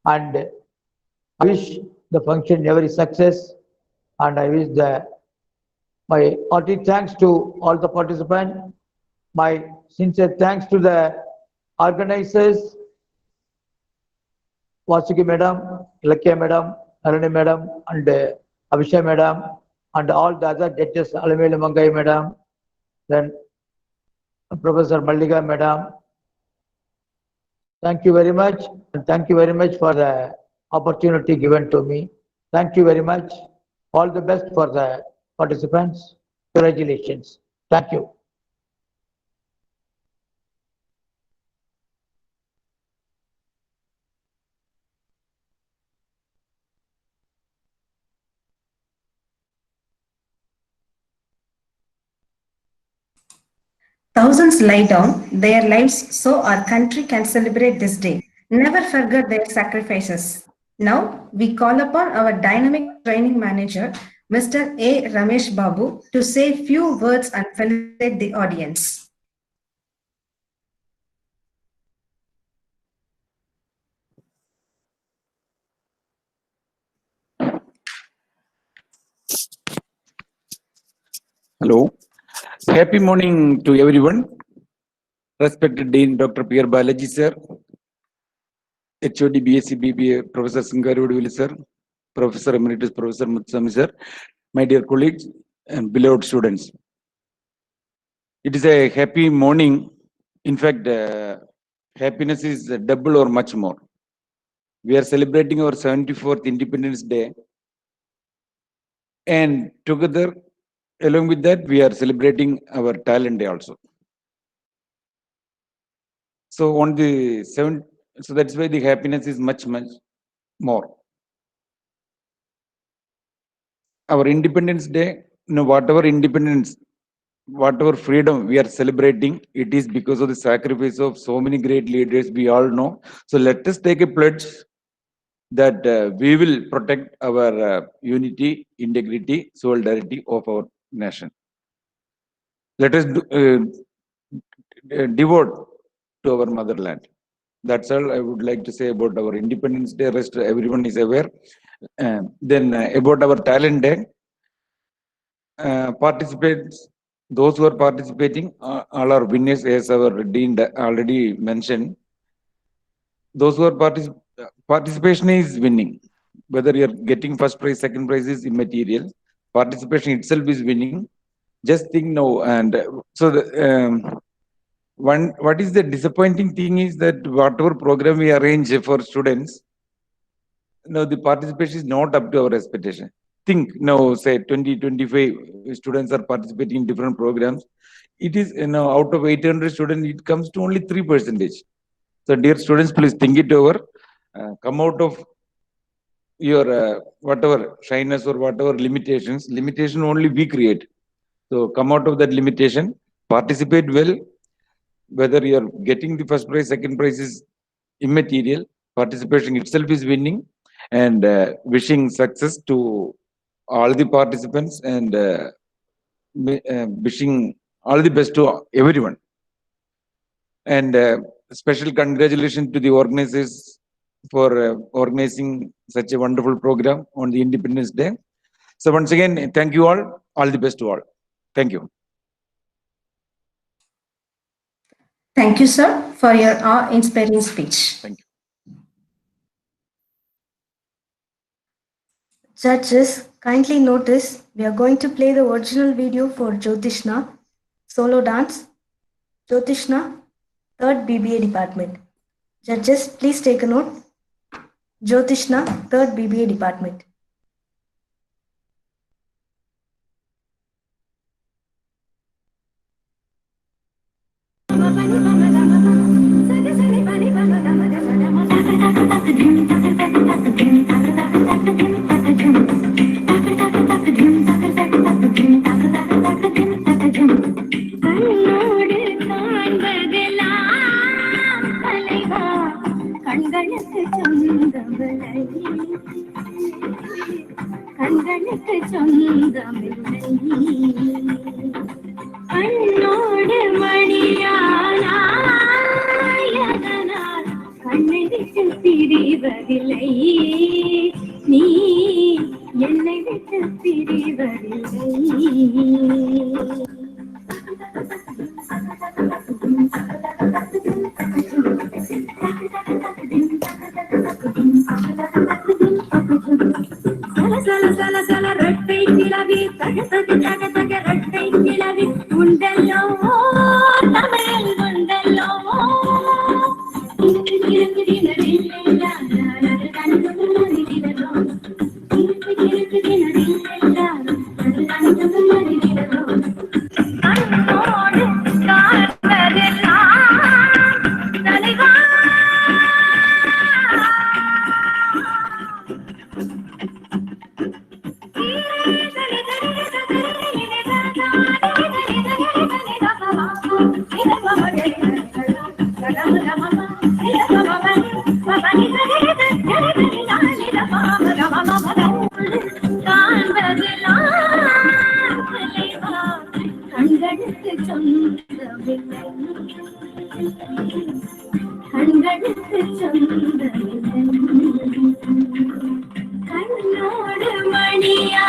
and I wish the function every success, and I wish my hearty thanks to all the participants, my sincere thanks to the organizers, Vasuki Madam, Lakya Madam, Arani Madam, and Abhisha Madam, and all the other judges, Alamelu Mangai Madam, then Professor Mallika Madam. Thank you very much, and thank you very much for the opportunity given to me. Thank you very much. All the best for the participants. Congratulations. Thank you. Thousands lie down their lives so our country can celebrate this day. Never forget their sacrifices. Now, we call upon our dynamic training manager, Mr. A. Ramesh Babu, to say few words and felicitate the audience. Hello. Happy morning to everyone. Respected Dean Dr. Pierre Balaji sir, HOD BSc BBA Professor Singara Vadivelu sir, Professor Emeritus Professor Muthuswamy sir, my dear colleagues and beloved students. It is a happy morning. In fact, happiness is double or much more. We are celebrating our 74th Independence Day, and together, along with that, we are celebrating our Talent Day also. So on the 7th, so that's why the happiness is much more. Our Independence Day, whatever independence whatever freedom we are celebrating, it is because of the sacrifice of so many great leaders we all know. So let us take a pledge that we will protect our unity, integrity, solidarity of our nation. Let us devote to our motherland. That's all I would like to say about our Independence Day. Rest everyone is aware. Then about our talent day, participants, those who are participating, all are winners, as our dean already mentioned. Those who are participation is winning. Whether you're getting first prize, second prize is immaterial. Participation itself is winning. Just think now. And so what is the disappointing thing is that whatever program we arrange for students, now the participation is not up to our expectation. Think now, say 25 students are participating in different programs. It is, out of 800 students, it comes to only 3%. So dear students, please think it over. Come out of your whatever shyness or whatever limitation only we create. So come out of that limitation, participate well. Whether you're getting the first prize, second prize is immaterial. Participation itself is winning. And wishing success to all the participants, and wishing all the best to everyone. And special congratulations to the organizers for organizing such a wonderful program on the Independence Day. So once again, thank you all the best to all. Thank you. Thank you, sir, for your awe-inspiring speech. Thank you. Judges, kindly notice we are going to play the original video for Jyotishna, solo dance. Jyotishna, 3rd BBA department. Judges, please take a note. Jyotishna, 3rd BBA department. கண்களுக்கு சொந்தமில்லை கண்ணோடு மணியானாயதனால் கண்ணை விட்டு பிரிவதில்லை நீ என்னை விட்டு பிரிவதில்லை சல ரெட்டை கிளவி தகதகு தகதக ரெட்டை கிளவி உண்டல்லோ தமிழ் உண்டல்லோ கண்களுக்கு சொந்தமில்லை கண்களுக்கு சொந்தமில்லை கண்ணோடு மணியானாயதனால்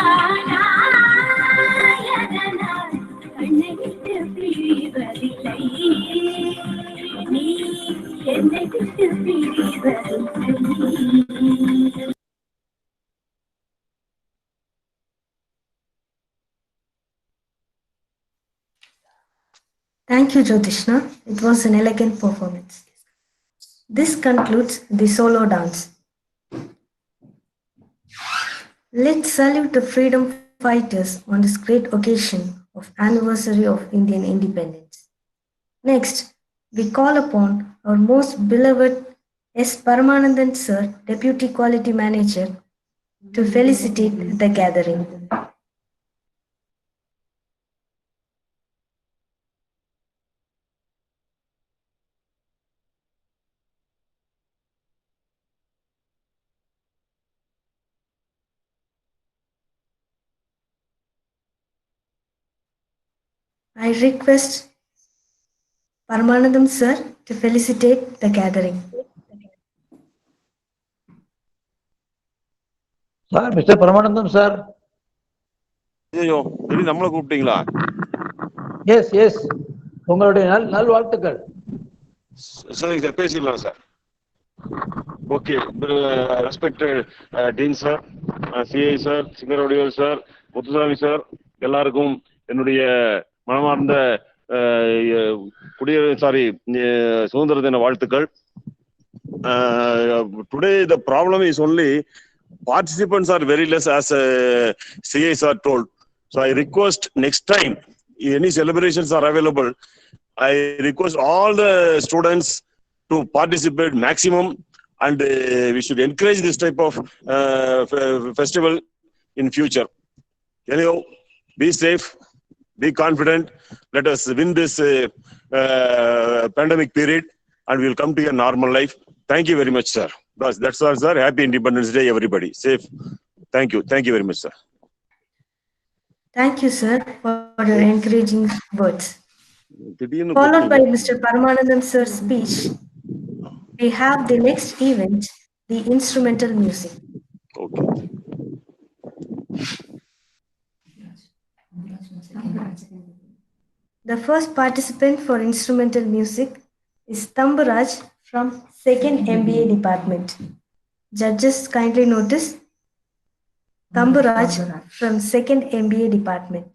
கண்ணை விட்டு பிரிவதில்லை நீ என்னை விட்டு பிரிவதில்லை. Thank you, Jyotishna. It was an elegant performance. This concludes the solo dance. Let's salute the freedom fighters on this great occasion of anniversary of Indian independence. Next, we call upon our most beloved S. Paramanandan Sir, Deputy Quality Manager, to felicitate the gathering. I request Paramanandam sir to felicitate the gathering. Sir mister Paramanandam sir. ஐயோ திடீர்னு நம்மளை கூப்பிட்டீங்களா? S உங்களுடைய நல்வாழ்த்துக்கள். சரிங்க sir, பேசிக்கலாம் sir. Okay, respected dean sir, CI sir, சிங்கரோடியோல் sir, Muthusamy sir, எல்லாருக்கும் என்னுடைய மனமார்ந்த சுதந்திர தின வாழ்த்துக்கள். Today the problem is only participants are very less, as CA sir told. So I request next time any celebrations are available, I request all the students to participate maximum, and we should encourage this type of festival in future. Anyhow, be safe, be confident. Let us win this pandemic period, and we'll come to a normal life. Thank you very much, sir. That's all, sir. Happy Independence Day, everybody. Safe. Thank you. Thank you very much, sir. Thank you, sir, for your encouraging words. Followed by Mr. Paramanandam sir's speech, we have the next event, the instrumental music. Okay. The first participant for instrumental music is Tamburaj from 2nd MBA department. Judges kindly notice Tamburaj from 2nd MBA department.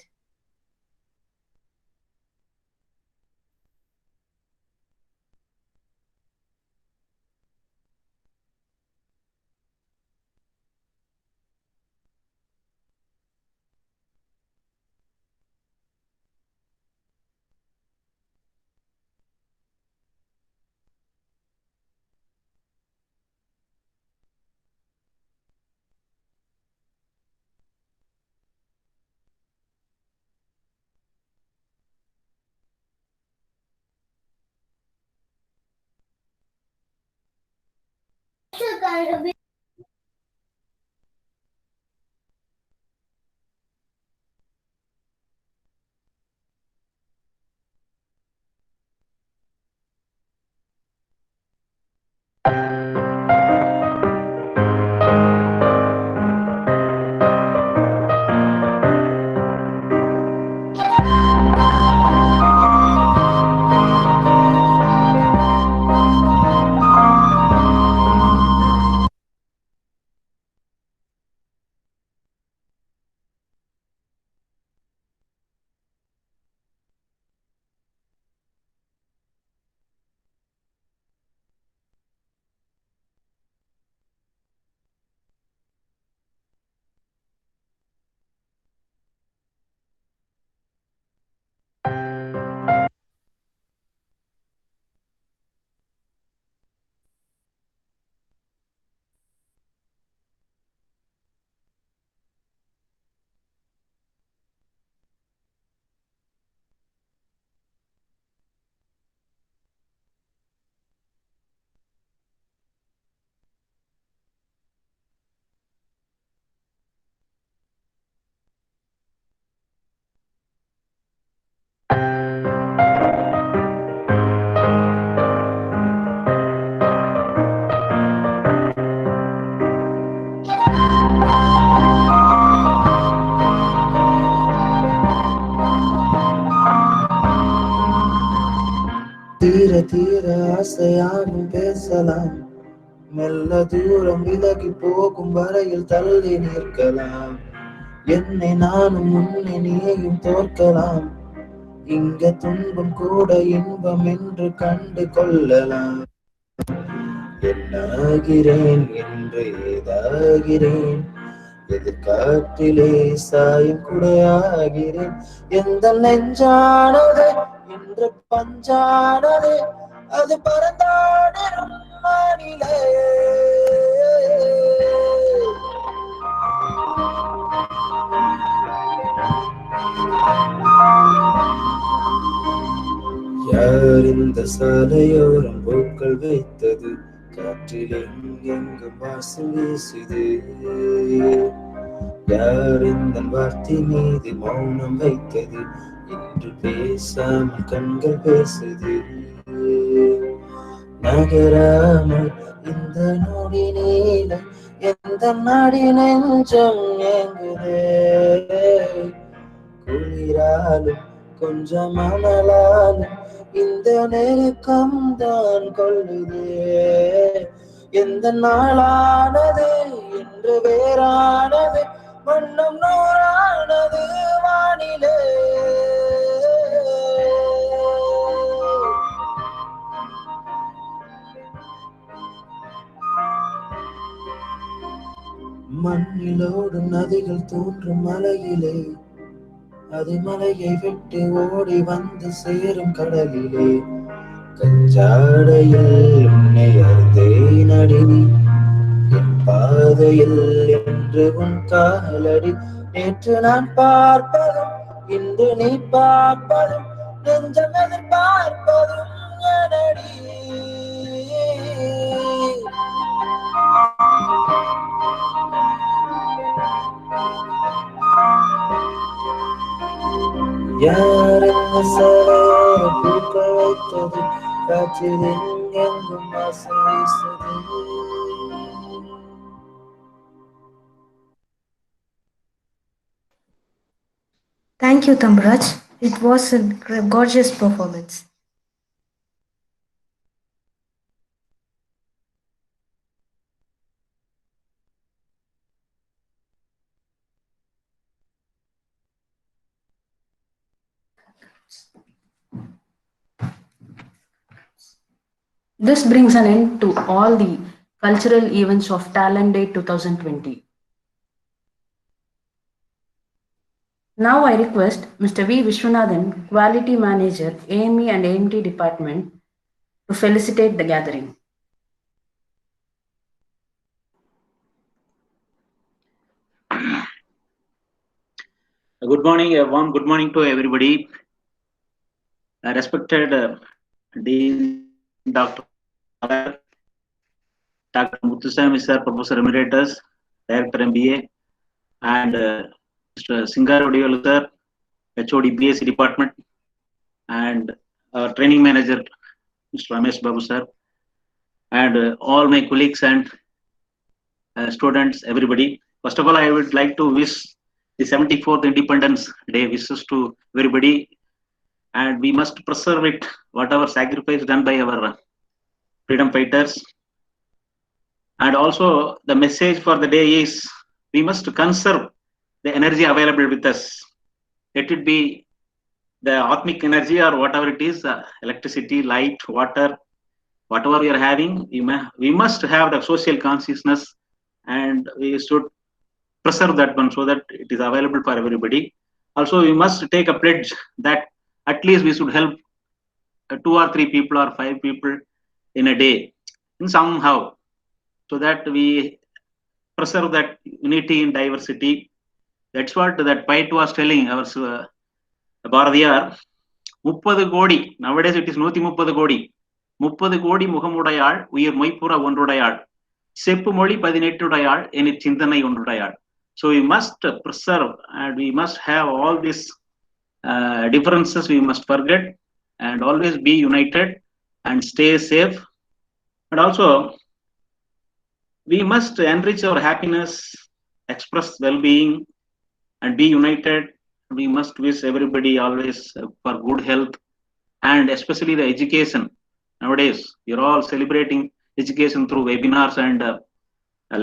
தீர தீர ஆசையானும் பேசலாம், மெல்ல தூரம் விலகி போகும் வரையில் தள்ளி நிற்கலாம். என்னை நானும் உன்னை நீயும் தோற்கலாம், இங்க துன்பம் கூட இன்பம் என்று கண்டு கொள்ளலாம். என்னாகிறேன் என்று ஏதாகிறேன், எதிர்காற்றிலே சாயம் குடையாகிறேன். எந்த நெஞ்சானது என்று பஞ்சானது, அது பறந்தாடும் வானிலே. யார் இந்த சாலையோரம் பூக்கள் வைத்தது, காற்றில் எங்கெங்கும் வாசம் வீசுது. யார் இந்த வார்த்தை மீது மௌனம் வைத்தது, இன்று பேசாமல் கண்கள் பேசுது நகராமல் இந்த நொடி நீளம் எந்த நாடி நெஞ்சம் ஏங்குதே குளிராலும் கொஞ்சம் அனலாலும் இந்த நெருக்கம் தான் கொள்ளுதே எந்த நாளானது என்று வேறானது வண்ணம் நூறானது வானிலே மண்ணிலோடு நதிகள் தோன்றும் மலையிலே அது மலையை விட்டு ஓடி வந்து சேரும் கடலிலே கஞ்சாடையில் உன்னை அறிந்தேனடி என் பாதையில் என்று உன் காலடி நேற்று நான் பார்ப்பதும் இன்று நீ பார்ப்பதும் நெஞ்சம் எதிர்பார்ப்பதும் எனடி யார் என்ன சார பூக்கள் வைத்தது காற்றில் எங்கெங்கும் வாசம் வீசுது Thank you, Tamburaj. It was a gorgeous performance. This brings an end to all the cultural events of Talent Day 2020. Now I request Mr. V. Vishwanathan, Quality Manager, AME and AMT Department, to felicitate the gathering. Good morning, everyone. Good morning to everybody. Respected Dean Dr. Muthuswamy Sir, Professor Emeritus, Director MBA, and Mr. Singaru Sir, HOD BSc Department, and our Training Manager, Mr. Ramesh Babu Sir, and all my colleagues and students, everybody. First of all, I would like to wish the 74th Independence Day wishes to everybody, and we must preserve it, whatever sacrifice done by our freedom fighters. And also the message for the day is we must conserve the energy available with us. Let it be the atmic energy or whatever it is, electricity, light, water, whatever we are having, we must have the social consciousness, and we should preserve that one so that it is available for everybody. Also, we must take a pledge that at least we should help 2 or 3 people or 5 people in a day, in somehow, so that we preserve that unity in diversity. That's what that poet was telling our Bharadiyar. 30 கோடி, nowadays it is 130 கோடி. 30 கோடி முகமுடையாள் உயிர் மொய்ப்புற ஒன்றுடையாள் செப்பு மொழி 18உடையாள் என சிந்தனை ஒன்றுடையாள். So we must preserve and we must have all these differences we must forget and always be united and stay safe. And also we must enrich our happiness, express well-being and be united. We must wish everybody always for good health and especially the education. Nowadays you're all celebrating education through webinars and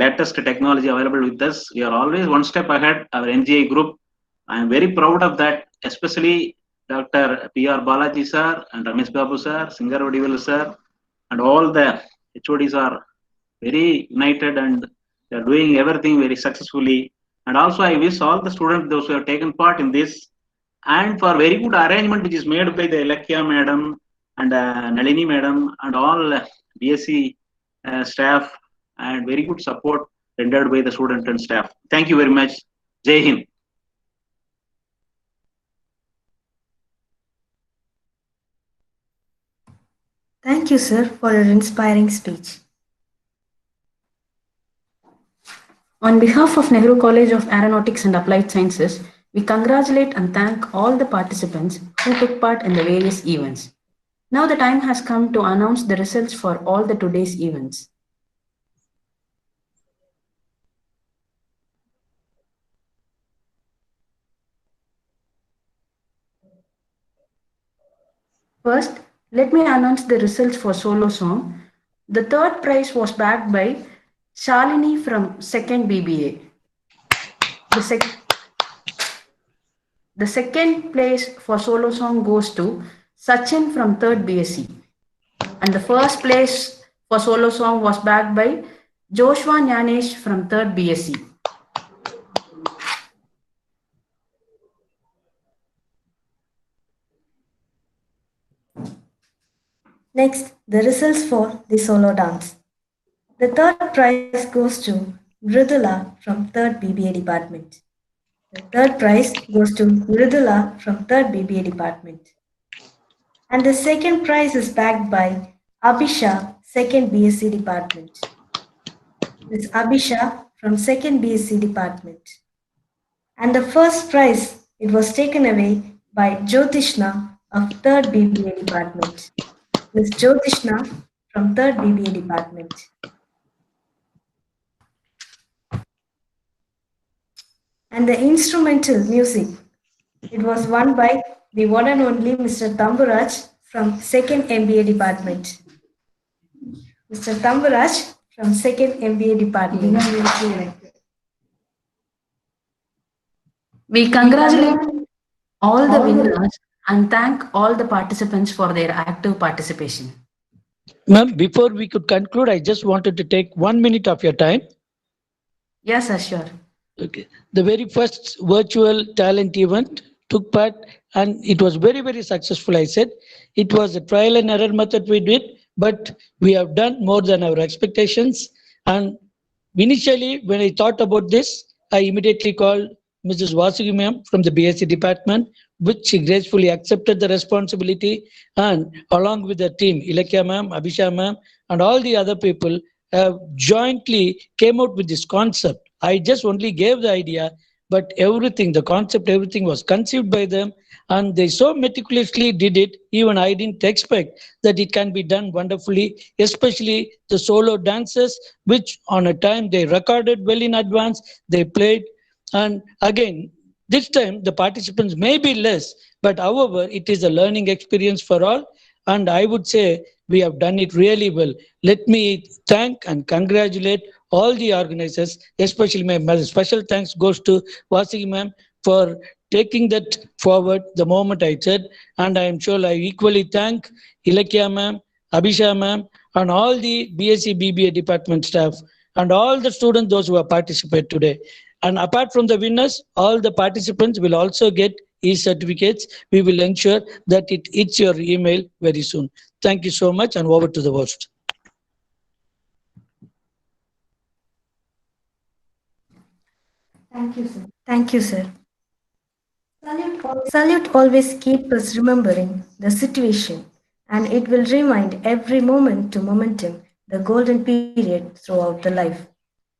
latest technology available with us. We are always one step ahead, our NGI group. I am very proud of that, especially Dr. P.R. Balaji sir and Ramesh Babu sir, Singaru sir, and all the HODs are very united and they are doing everything very successfully. And also I wish all the students, those who have taken part in this, and for very good arrangement which is made by the Ilakia madam and Nalini madam and all BSc staff, and very good support rendered by the student and staff. Thank you very much. Jai Hind. Thank you, sir, for your inspiring speech. On behalf of Nehru College of Aeronautics and Applied Sciences, We congratulate and thank all the participants who took part in the various events. Now the time has come to announce the results for all the today's events. First, let me announce the results for solo song. The third prize was bagged by Shalini from 2nd BBA. The second place for solo song goes to Sachin from 3rd BSc. And the first place for solo song was bagged by Joshua Nyanesh from 3rd BSc. Next, the results for the solo dance. The third prize goes to Mridula from 3rd BBA department. The third prize goes to Mridula from 3rd BBA department. And the second prize is backed by Abhisha, 2nd BSc department. This Abhisha from 2nd BSc department. And the first prize, it was taken away by Jyotishna of 3rd BBA department. Ms. Jyotishna from 3rd BBA department. And the instrumental music, it was won by the one and only Mr. Tamburaj from 2nd MBA department. Mr. Tamburaj from 2nd MBA department. We congratulate all the winners and thank all the participants for their active participation. Ma'am, before we could conclude, I just wanted to take 1 minute of your time. Yes, sir, sure. Okay. The very first virtual talent event took part and it was very, very successful. I said it was a trial and error method we did, but we have done more than our expectations. And initially, when I thought about this, I immediately called Mrs. Vasugi ma'am from the BSc department, which she gracefully accepted the responsibility, and along with the team, Ilakya ma'am, Abhisha ma'am, and all the other people have jointly came out with this concept. I just only gave the idea, but everything, the concept, everything was conceived by them, and they so meticulously did it. Even I didn't expect that it can be done wonderfully, especially the solo dances, which on a time they recorded well in advance, they played. And again, this time the participants may be less, but however, it is a learning experience for all. And I would say we have done it really well. Let me thank and congratulate all the organizers, especially my special thanks goes to Vasugi ma'am for taking that forward the moment I said. And I am sure I equally thank Ilakya ma'am, Abhisha ma'am, and all the BSc BBA department staff and all the students, those who have participated today. And apart from the winners, all the participants will also get e-certificates. We will ensure that it hits your email very soon. Thank you so much, and over to the host. Thank you, sir. Thank you, sir. Salute always keep us remembering the situation, and it will remind every moment to momentum the golden period throughout the life.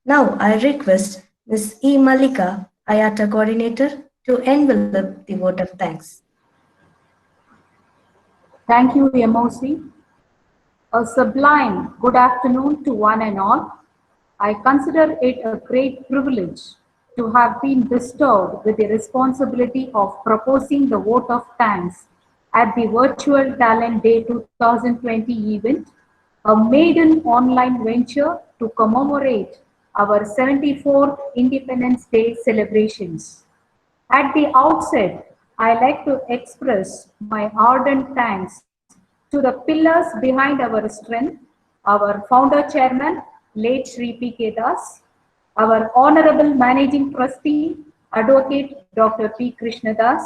Now I request Ms. E. Malika, IATA coordinator, to envelop the vote of thanks. Thank you, MOC. A sublime good afternoon to one and all. I consider it a great privilege to have been bestowed with the responsibility of proposing the vote of thanks at the Virtual Talent Day 2020 event, a maiden online venture to commemorate our 74th Independence Day celebrations. At the outset, I like to express my ardent thanks to the pillars behind our strength, our founder chairman, late Shri P.K. Das, our Honorable Managing Trustee, Advocate Dr. P. Krishnadas.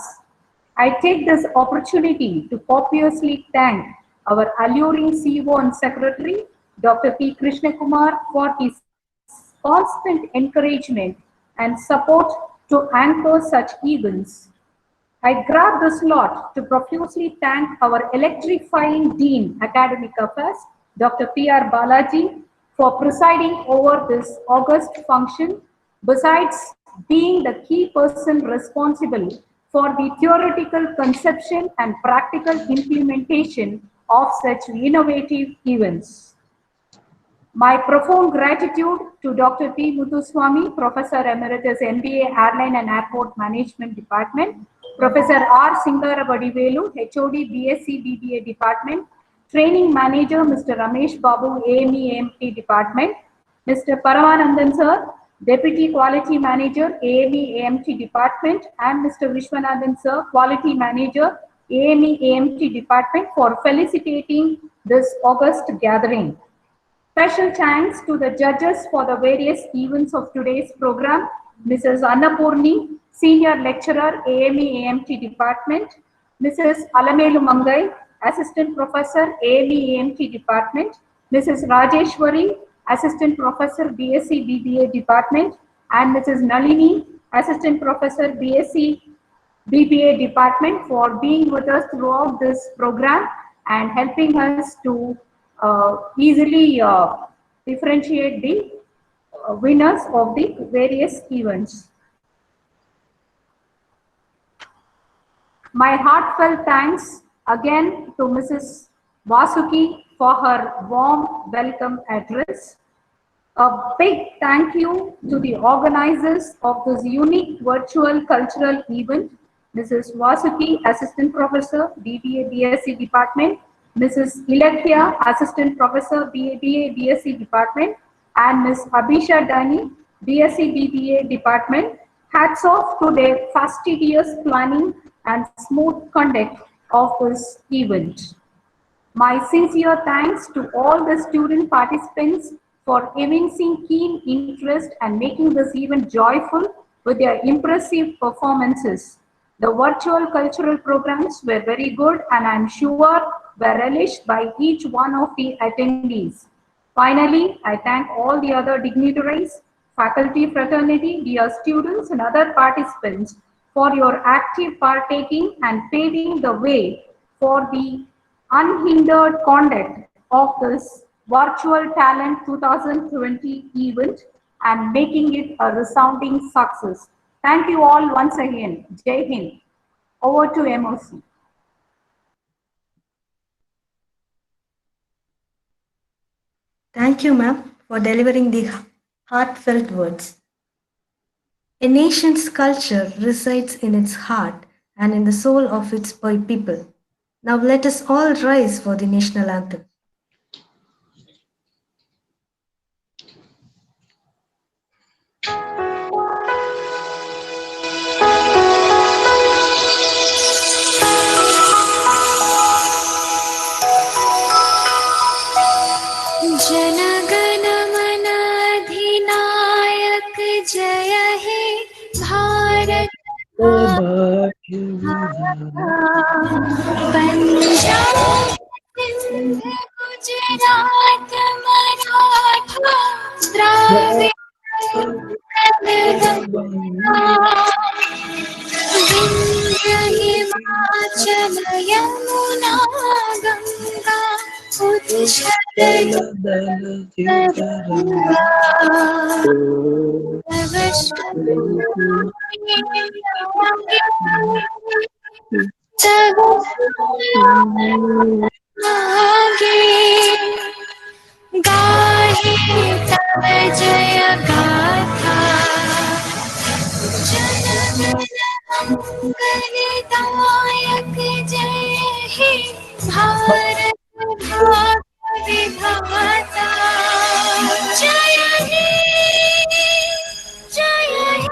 I take this opportunity to copiously thank our alluring CEO and Secretary, Dr. P. Krishna Kumar, for his constant encouragement and support to anchor such events. I grab this lot to profusely thank our electrifying Dean, Academic Affairs, Dr. P.R. Balaji, for presiding over this august function, besides being the key person responsible for the theoretical conception and practical implementation of such innovative events. My profound gratitude to Dr. P. Muthuswamy, Professor Emeritus MBA Airline and Airport Management Department, Professor R. Singara Vadivelu, HOD BSc BBA Department, Training Manager Mr. Ramesh Babu, AME AMT Department, Mr. Paramanandan Sir, Deputy Quality Manager, AME AMT Department, and Mr. Vishwanathan Sir, Quality Manager, AME AMT Department, for felicitating this August gathering. Special thanks to the judges for the various events of today's program, Mrs. Annapurni, Senior Lecturer, AME AMT Department, Mrs. Alamelu Mangai, Assistant Professor, AME AMT Department, Mrs. Rajeshwari, Assistant Professor, BSc BBA Department, and Mrs. Nalini, Assistant Professor, BSc BBA Department, for being with us throughout this program and helping us to easily differentiate the winners of the various events. My heartfelt thanks again to Mrs. Vasuki for her warm welcome address. A big thank you to the organizers of this unique virtual cultural event, Mrs. Vasuki, Assistant Professor, BBA BSc Department, Mrs. Ilakhya, Assistant Professor, BBA BSc Department, and Ms. Abhisha Dani, BSc BBA Department. Hats off to their fastidious planning and smooth conduct of this event. My sincere thanks to all the student participants for evincing keen interest and making this event joyful with their impressive performances. The virtual cultural programs were very good and I'm sure were relished by each one of the attendees. Finally, I thank all the other dignitaries, faculty fraternity, dear students and other participants for your active partaking and paving the way for the unhindered conduct of this Virtual Talent 2020 event and making it a resounding success. Thank you all once again. Jai Hind. Over to MOC. Thank you, ma'am, for delivering the heartfelt words. A nation's culture resides in its heart and in the soul of its people. Now let us all rise for the national anthem. जनगण मन अधिनायक जय हे भारत पंजाब सिंध गुजरात मराठा द्राविड़ विंध्य हिमाचल यमुना गंगा उत्कल गाहे तव जय गाथा जनगण मंगलदायक जय हे भारत भाग्य विधाता जय हे जय हे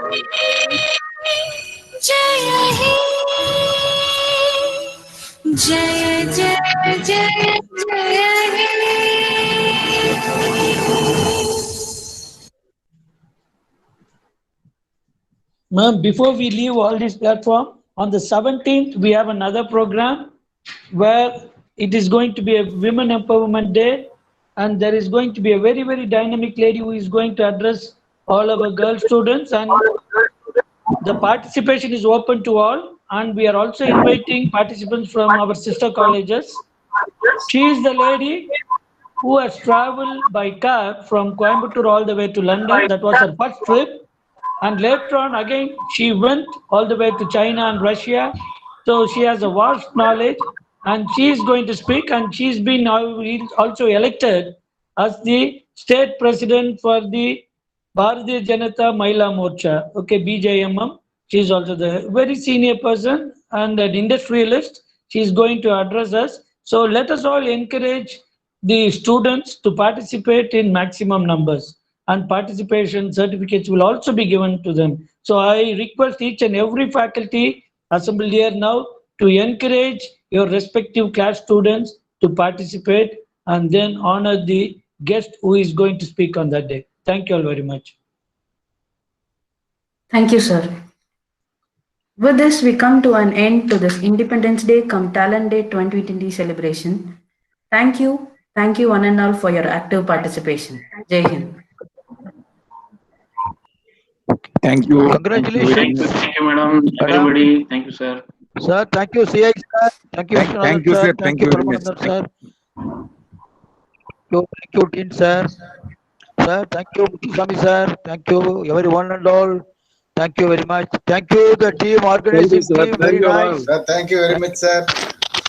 जय हे जय जय जय जय हे। Ma'am, before we leave all this platform, on the 17th, we have another program where it is going to be a Women Empowerment Day, and there is going to be a very, very dynamic lady who is going to address all our girl students, and the participation is open to all, and we are also inviting participants from our sister colleges. She is the lady who has traveled by car from Coimbatore all the way to London. That was her first trip. And later on, again, she went all the way to China and Russia. So she has a vast knowledge, and she is going to speak. And she's been now also elected as the state president for the Bharatiya Janata Mahila Morcha, okay, BJMM. She is also the very senior person and an industrialist. She is going to address us. So let us all encourage the students to participate in maximum numbers, and participation certificates will also be given to them. So I request each and every faculty assembled here now to encourage your respective class students to participate and then honor the guest who is going to speak on that day. Thank you all very much. Thank you, sir. With this, we come to an end to this Independence Day come Talent Day 2020 celebration. Thank you one and all for your active participation. Jai Hind. Thank you. Congratulations. Thank you, madam. Everybody, thank you, sir. Sir, thank you, CI sir. Thank you, Thank you, sir. Thank you very much. Sir. Thank you, Dean sir. Sir, thank you, Swami sir. Thank you, everyone and all. Thank you very much. Thank you, the team, organizing team. Very nice. Sir, thank you very much, sir.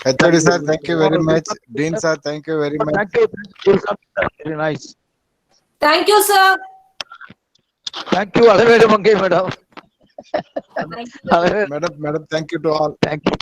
HOD sir, thank you very much. Dean sir, thank you very much. Thank you, very nice. Thank you, sir. Thank you, madam. Madam, thank you to all. Thank you.